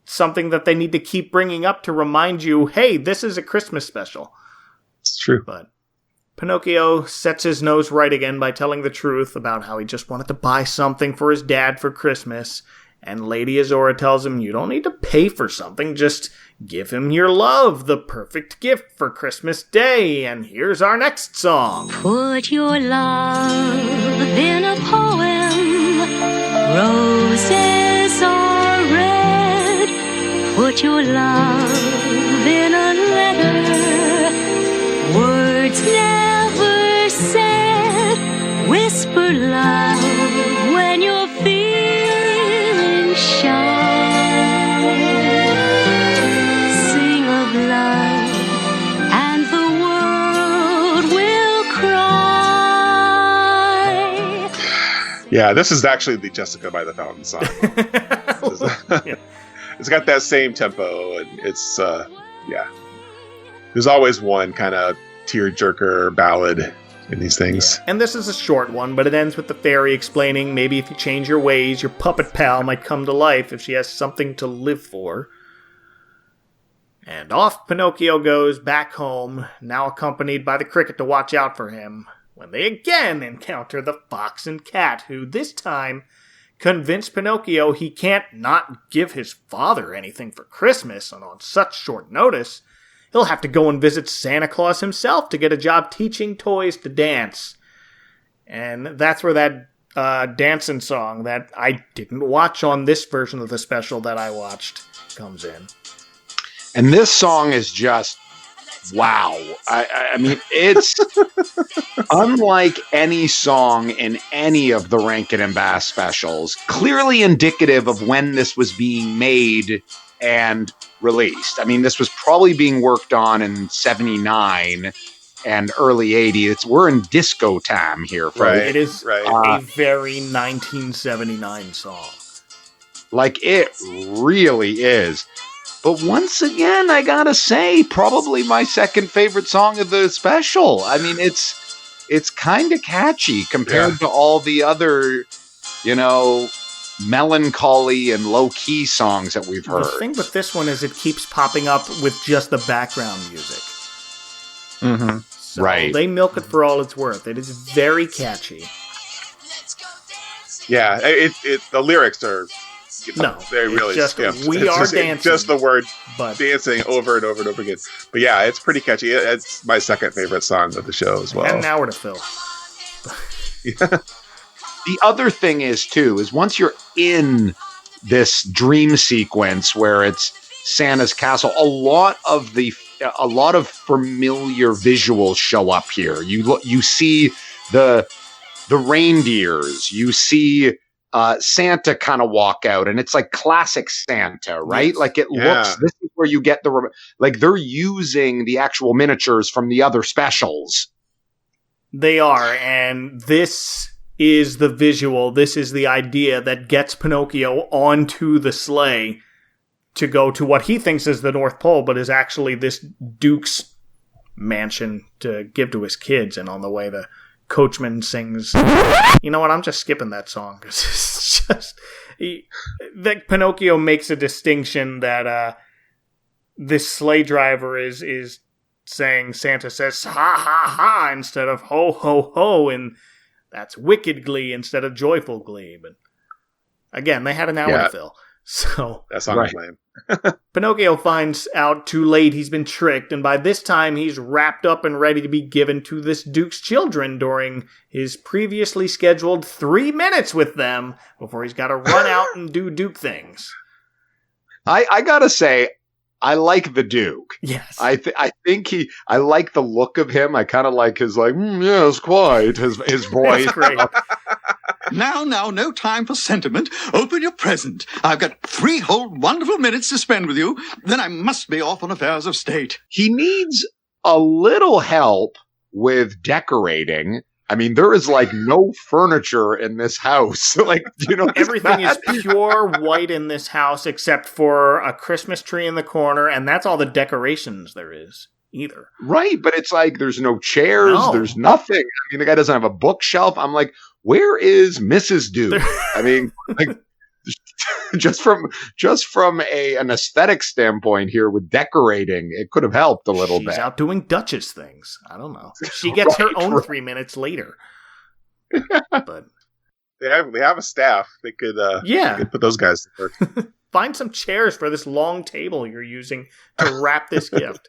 something that they need to keep bringing up to remind you, hey, this is a Christmas special. It's true. But Pinocchio sets his nose right again by telling the truth about how he just wanted to buy something for his dad for Christmas. And Lady Azura tells him, you don't need to pay for something, just give him your love, the perfect gift for Christmas Day. And here's our next song. Put your love in a poem. Roses are red. Put your love in a letter. Words never said. Whisper love when you're feeling shy. Sing of love and the world will cry. Yeah, this is actually the Jessica by the Fountain song. It's got that same tempo, and it's, yeah. There's always one kind of tear-jerker ballad in these things. Yeah. And this is a short one, but it ends with the fairy explaining maybe if you change your ways, your puppet pal might come to life if she has something to live for. And off Pinocchio goes back home, now accompanied by the cricket to watch out for him, when they again encounter the fox and cat, who this time convince Pinocchio he can't not give his father anything for Christmas, and on such short notice, he'll have to go and visit Santa Claus himself to get a job teaching toys to dance. And that's where that dancing song that I didn't watch on this version of the special that I watched comes in. And this song is just, wow. I mean, it's unlike any song in any of the Rankin and Bass specials, clearly indicative of when this was being made and released. I mean, this was probably being worked on in 79 and early 80s. We're in disco time here, folks. Right, it is right. a very 1979 song. Like, it really is. But once again, I gotta say, probably my second favorite song of the special. I mean, it's kind of catchy compared to all the other, you know, melancholy and low-key songs that we've heard. The thing with this one is it keeps popping up with just the background music. Mm-hmm. So right. They milk it for all it's worth. It is very catchy. Yeah, the lyrics are... No, they really just, skimped. we It's are just, dancing. Just the word but dancing over and over and over again. But yeah, it's pretty catchy. It's my second favorite song of the show as well. And now we're to Phil. Yeah. The other thing is, too, is once you're in this dream sequence where it's Santa's castle, a lot of familiar visuals show up here. You see the reindeers, you see Santa kind of walk out, and it's like classic Santa, right? Yes. Like it looks. This is where you get like they're using the actual miniatures from the other specials. They are, and this is the visual, this is the idea that gets Pinocchio onto the sleigh to go to what he thinks is the North Pole, but is actually this Duke's mansion to give to his kids. And on the way, the coachman sings, you know what, I'm just skipping that song, because it's just, that Pinocchio makes a distinction that this sleigh driver is saying, Santa says, ha ha ha, instead of ho ho ho, and that's wicked glee instead of joyful glee. But again, they had an hour to fill. So that song is lame. Pinocchio finds out too late he's been tricked, and by this time he's wrapped up and ready to be given to this Duke's children during his previously scheduled 3 minutes with them before he's got to run out and do Duke things. I gotta say, I like the Duke. Yes. I think I like the look of him. I kind of like his yes, quite, his voice. That's great. Now, no time for sentiment. Open your present. I've got 3 whole wonderful minutes to spend with you. Then I must be off on affairs of state. He needs a little help with decorating. I mean, there is no furniture in this house. Everything is pure white in this house except for a Christmas tree in the corner, and that's all the decorations there is either. Right, but it's there's no chairs, there's nothing. I mean, the guy doesn't have a bookshelf. I'm like, where is Mrs. Duke? I mean, just from an aesthetic standpoint here with decorating, it could have helped a little bit. She's out doing Duchess things. I don't know. She gets her own 3 minutes later. But they have a staff. They could put those guys to work. Find some chairs for this long table you're using to wrap this gift.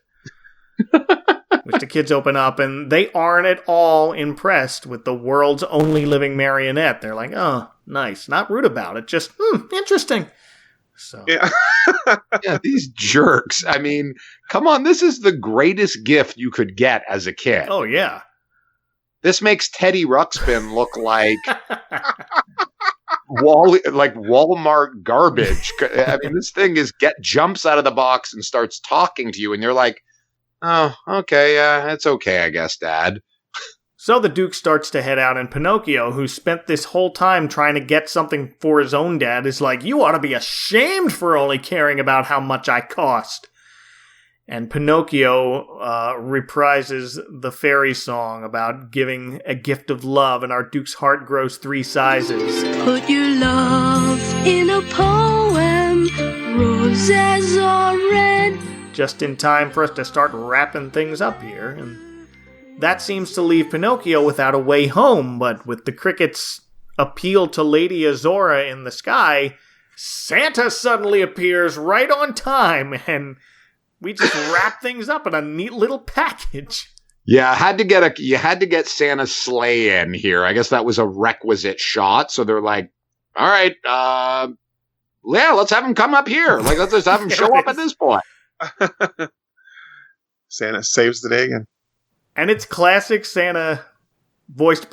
Which the kids open up, and they aren't at all impressed with the world's only living marionette. They're like, oh, nice. Not rude about it, just, interesting. So yeah, these jerks. I mean, come on, this is the greatest gift you could get as a kid. Oh, yeah. This makes Teddy Ruxpin look like Walmart garbage. I mean, this thing jumps out of the box and starts talking to you, and you're like, oh, okay, it's okay, I guess, Dad. So the Duke starts to head out, and Pinocchio, who spent this whole time trying to get something for his own dad, is like, you ought to be ashamed for only caring about how much I cost. And Pinocchio reprises the fairy song about giving a gift of love, and our Duke's heart grows 3 sizes. Put your love in a poem, roses are red. Just in time for us to start wrapping things up here, and that seems to leave Pinocchio without a way home, but with the crickets' appeal to Lady Azora in the sky, Santa suddenly appears right on time, and we just wrap things up in a neat little package. Yeah, you had to get Santa's sleigh in here. I guess that was a requisite shot, so they're like, all right, let's have him come up here. Let's just have him show up at this point. Santa saves the day again. And it's classic Santa, voiced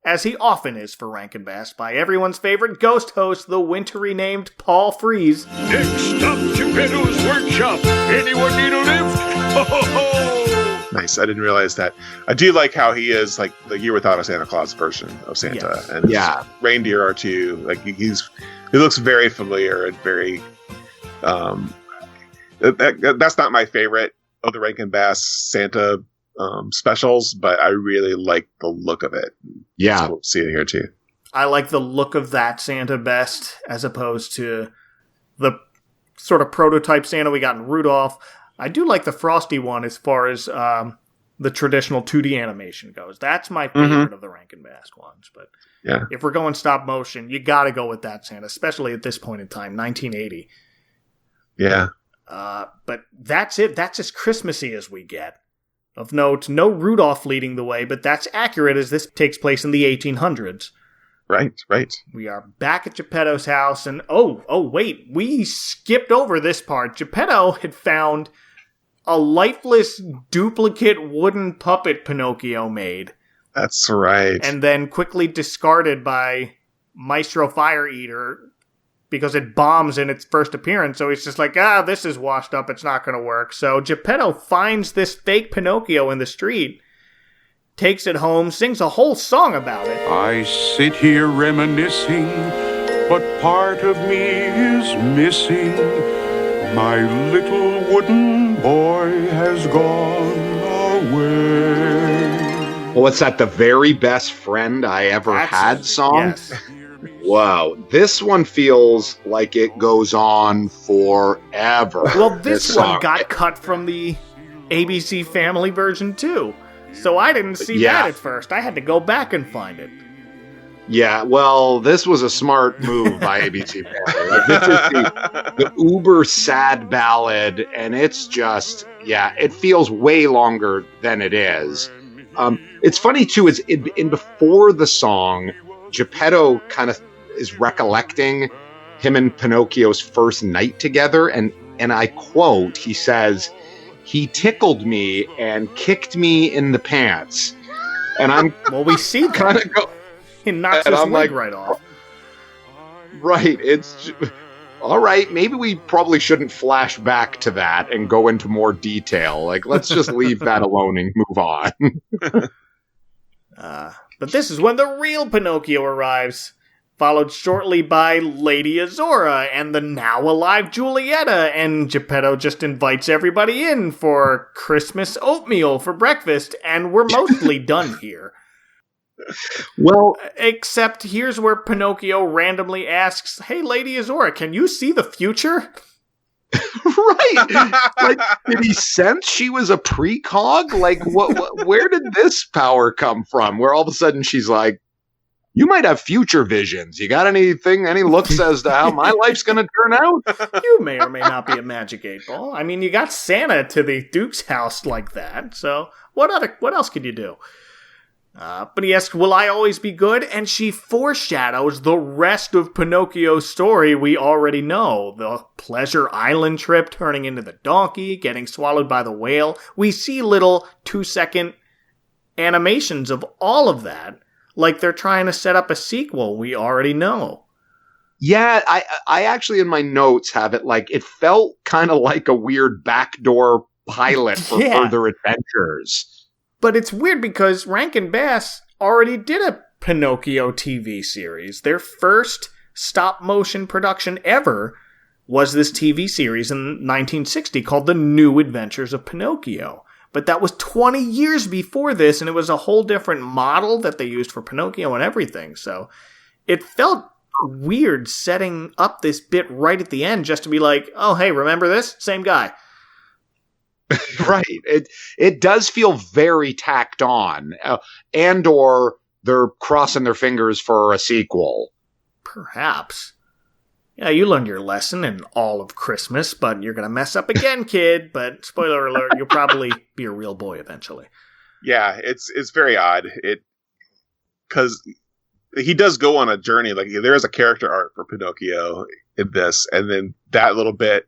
as he often is for Rankin Bass, by everyone's favorite ghost host, the wintry named Paul Frees. Next up, Gepetto's workshop. Anyone need a lift? Ho, ho, ho. Nice. I didn't realize that. I do like how he is like the Year Without a Santa Claus version of Santa. Yes. And his reindeer are too. Like he looks very familiar and very that's not my favorite of the Rankin Bass Santa specials, but I really like the look of it. Yeah. So we'll see it here too. I like the look of that Santa best, as opposed to the sort of prototype Santa we got in Rudolph. I do like the Frosty one as far as the traditional 2D animation goes. That's my favorite of the Rankin Bass ones. But if we're going stop motion, you got to go with that Santa, especially at this point in time, 1980. Yeah. But that's it. That's as Christmassy as we get. Of note, no Rudolph leading the way, but that's accurate as this takes place in the 1800s. Right. We are back at Gepetto's house, and wait, we skipped over this part. Gepetto had found a lifeless duplicate wooden puppet Pinocchio made. That's right. And then quickly discarded by Maestro Fire Eater because it bombs in its first appearance. So he's just like, this is washed up. It's not going to work. So Gepetto finds this fake Pinocchio in the street takes it home, sings a whole song about it. I sit here reminiscing, but part of me is missing. My little wooden boy has gone away. Well, what's that? The very best friend I ever had song? Yes. Wow. This one feels like it goes on forever. Well, this one song. got cut from the ABC Family version too. So I didn't see that at first. I had to go back and find it. Yeah, well, this was a smart move by ABC Family. Like, this is the uber sad ballad, and it's just, it feels way longer than it is. It's funny, too, is in before the song, Gepetto kind of is recollecting him and Pinocchio's first night together, and I quote, he says, "He tickled me and kicked me in the pants." And I'm well, we see kind of go. He knocks his leg right off. Right, it's all right. Maybe we probably shouldn't flash back to that and go into more detail. Like, let's just leave that alone and move on. But this is when the real Pinocchio arrives, followed shortly by Lady Azora and the now alive Giulietta, and Gepetto just invites everybody in for Christmas oatmeal for breakfast, and we're mostly done here. Well, except here's where Pinocchio randomly asks, "Hey, Lady Azora, can you see the future?" Right. Like, did he sense she was a precog? Like, what where did this power come from? Where all of a sudden she's like, "You might have future visions. You got any looks as to how my life's going to turn out?" You may or may not be a magic 8-ball. I mean, you got Santa to the Duke's house like that, so what else could you do? But he asks, "Will I always be good?" And she foreshadows the rest of Pinocchio's story we already know. The Pleasure Island trip turning into the donkey, getting swallowed by the whale. We see little 2-second animations of all of that, like they're trying to set up a sequel we already know. Yeah, I actually in my notes have it like it felt kind of like a weird backdoor pilot for further adventures. But it's weird because Rankin Bass already did a Pinocchio TV series. Their first stop-motion production ever was this TV series in 1960 called The New Adventures of Pinocchio. But that was 20 years before this, and it was a whole different model that they used for Pinocchio and everything. So it felt weird setting up this bit right at the end just to be like, "Oh, hey, remember this? Same guy." Right. It does feel very tacked on, and or they're crossing their fingers for a sequel. Perhaps. Yeah, you learned your lesson in all of Christmas, but you're going to mess up again, kid. But spoiler alert, you'll probably be a real boy eventually. Yeah, it's very odd. Because he does go on a journey. Like, there is a character arc for Pinocchio in this, and then that little bit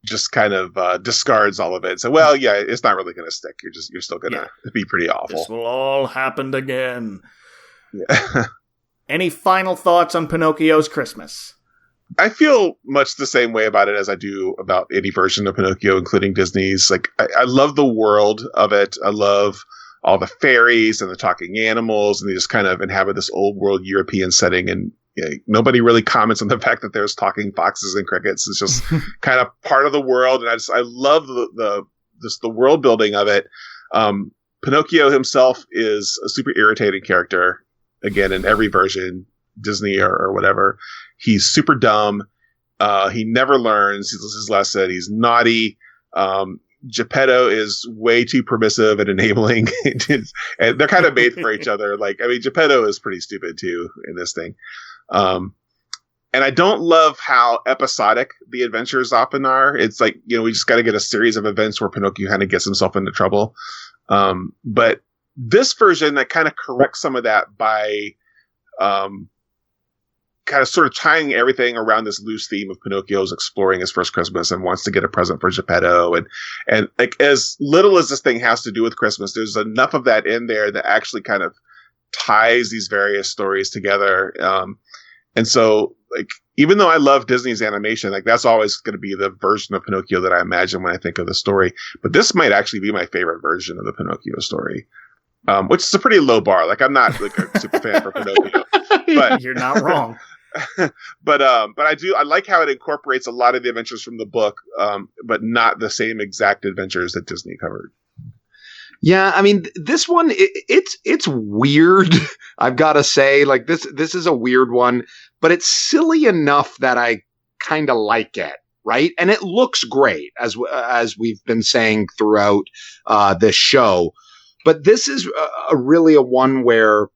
just kind of discards all of it. So, well, yeah, it's not really going to stick. You're still going to be pretty awful. This will all happen again. Yeah. Any final thoughts on Pinocchio's Christmas? I feel much the same way about it as I do about any version of Pinocchio, including Disney's. Like, I love the world of it. I love all the fairies and the talking animals, and they just kind of inhabit this old world European setting, and nobody really comments on the fact that there's talking foxes and crickets. It's just kind of part of the world, and I love the world building of it. Pinocchio himself is a super irritating character, again, in every version, Disney or whatever. He's super dumb. He never learns his lesson. He's naughty. Gepetto is way too permissive and enabling. And they're kind of made for each other. Like, I mean, Gepetto is pretty stupid too in this thing. And I don't love how episodic the adventures often are. It's like, we just got to get a series of events where Pinocchio kind of gets himself into trouble. But this version that kind of corrects some of that by, kind of sort of tying everything around this loose theme of Pinocchio's exploring his first Christmas and wants to get a present for Gepetto. And like, as little as this thing has to do with Christmas, there's enough of that in there that actually kind of ties these various stories together. And so, like, even though I love Disney's animation, like, that's always going to be the version of Pinocchio that I imagine when I think of the story. But this might actually be my favorite version of the Pinocchio story. which is a pretty low bar. Like, I'm not like a super fan for Pinocchio, but You're not wrong. but I like how it incorporates a lot of the adventures from the book, but not the same exact adventures that Disney covered. Yeah, I mean, this one, it's weird. I've got to say, like, this is a weird one, but it's silly enough that I kind of like it, right? And it looks great, as we've been saying throughout this show. But this is really a one where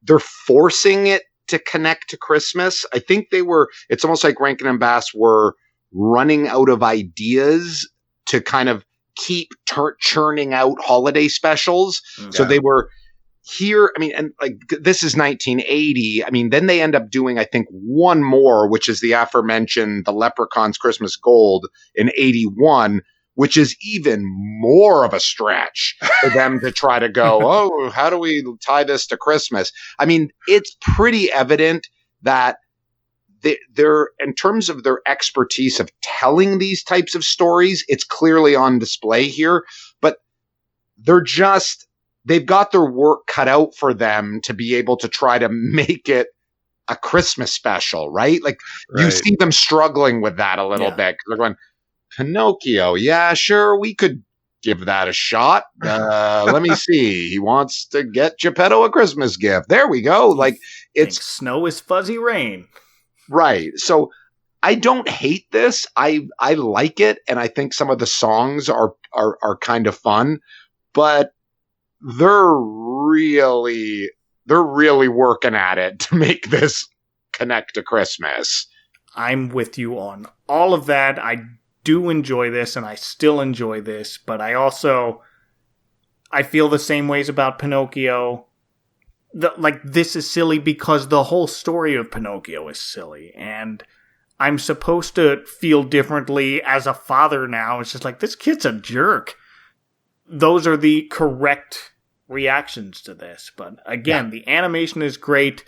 they're forcing it to connect to Christmas. I think it's almost like Rankin and Bass were running out of ideas to kind of keep churning out holiday specials. Yeah. So they were here. I mean, and like, this is 1980. I mean, then they end up doing, I think, one more, which is the aforementioned The Leprechaun's Christmas Gold in 81, which is even more of a stretch for them to try to go, oh, how do we tie this to Christmas? I mean, it's pretty evident that they're, in terms of their expertise of telling these types of stories, it's clearly on display here, but they've got their work cut out for them to be able to try to make it a Christmas special, right? Like, you see them struggling with that a little bit. They're going, Pinocchio, yeah, sure, we could give that a shot. Let me see. He wants to get Gepetto a Christmas gift. There we go. Like, it's snow is fuzzy rain. Right. So I don't hate this. I like it, and I think some of the songs are kind of fun, but they're really working at it to make this connect to Christmas. I'm with you on all of that. I do enjoy this, and I still enjoy this, but I feel the same ways about Pinocchio. This is silly because the whole story of Pinocchio is silly, and I'm supposed to feel differently as a father now. It's just like, this kid's a jerk. Those are the correct reactions to this. But again, the animation is great.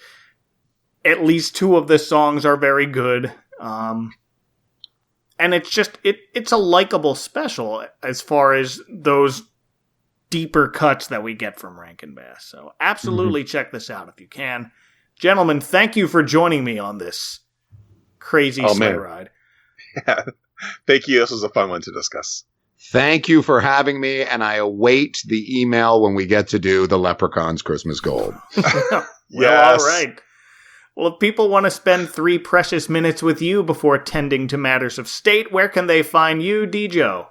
At least 2 of the songs are very good. And it's just, it's a likable special as far as those deeper cuts that we get from Rankin Bass. So absolutely check this out if you can. Gentlemen, thank you for joining me on this crazy sleigh ride. Yeah. Thank you. This was a fun one to discuss. Thank you for having me, and I await the email when we get to do The Leprechaun's Christmas Gold. Yes. All right. Well, if people want to spend 3 precious minutes with you before tending to matters of state, where can they find you, Djo?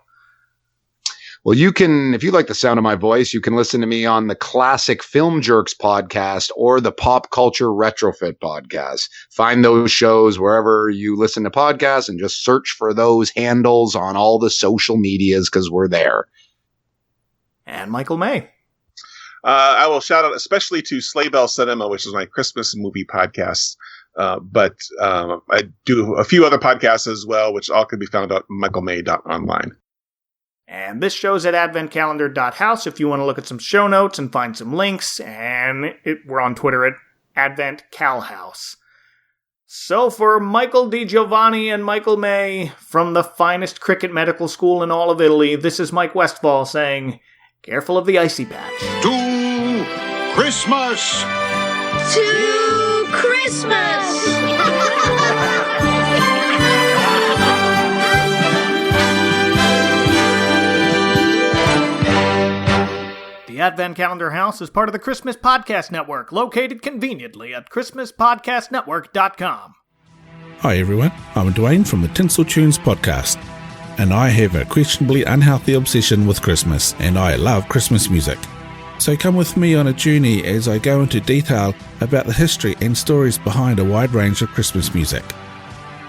Well, you can, if you like the sound of my voice, you can listen to me on the Classic Film Jerks podcast or the Pop Culture Retrofit podcast. Find those shows wherever you listen to podcasts and just search for those handles on all the social medias, because we're there. And Michael May. I will shout out especially to Sleigh Bell Cinema, which is my Christmas movie podcast. But I do a few other podcasts as well, which all can be found at michaelmay.online. And this show's at adventcalendar.house if you want to look at some show notes and find some links. And we're on Twitter at adventcalhouse. So for Michael DiGiovanni and Michael May from the finest cricket medical school in all of Italy, this is Mike Westfall saying, careful of the icy patch. To Christmas! To Christmas! The Advent Calendar House is part of the Christmas Podcast Network, located conveniently at ChristmasPodcastNetwork.com. Hi everyone, I'm Dwayne from the Tinsel Tunes podcast, and I have a questionably unhealthy obsession with Christmas, and I love Christmas music. So come with me on a journey as I go into detail about the history and stories behind a wide range of Christmas music.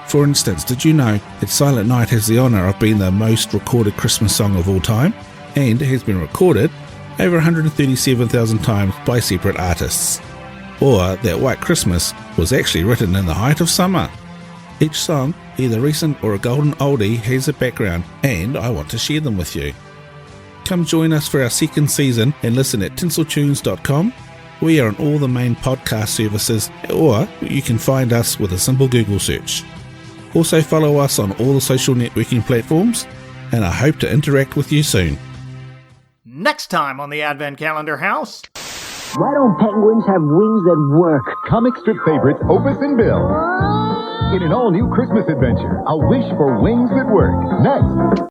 For instance, did you know that Silent Night has the honour of being the most recorded Christmas song of all time, and has been recorded over 137,000 times by separate artists? Or that White Christmas was actually written in the height of summer? Each song, either recent or a golden oldie, has a background, and I want to share them with you. Come join us for our second season and listen at tinseltunes.com. We are on all the main podcast services, or you can find us with a simple Google search. Also follow us on all the social networking platforms, and I hope to interact with you soon. Next time on the Advent Calendar House. Why don't penguins have wings that work? Comic strip favorites Opus and Bill. In an all-new Christmas adventure, A Wish for Wings That Work. Next.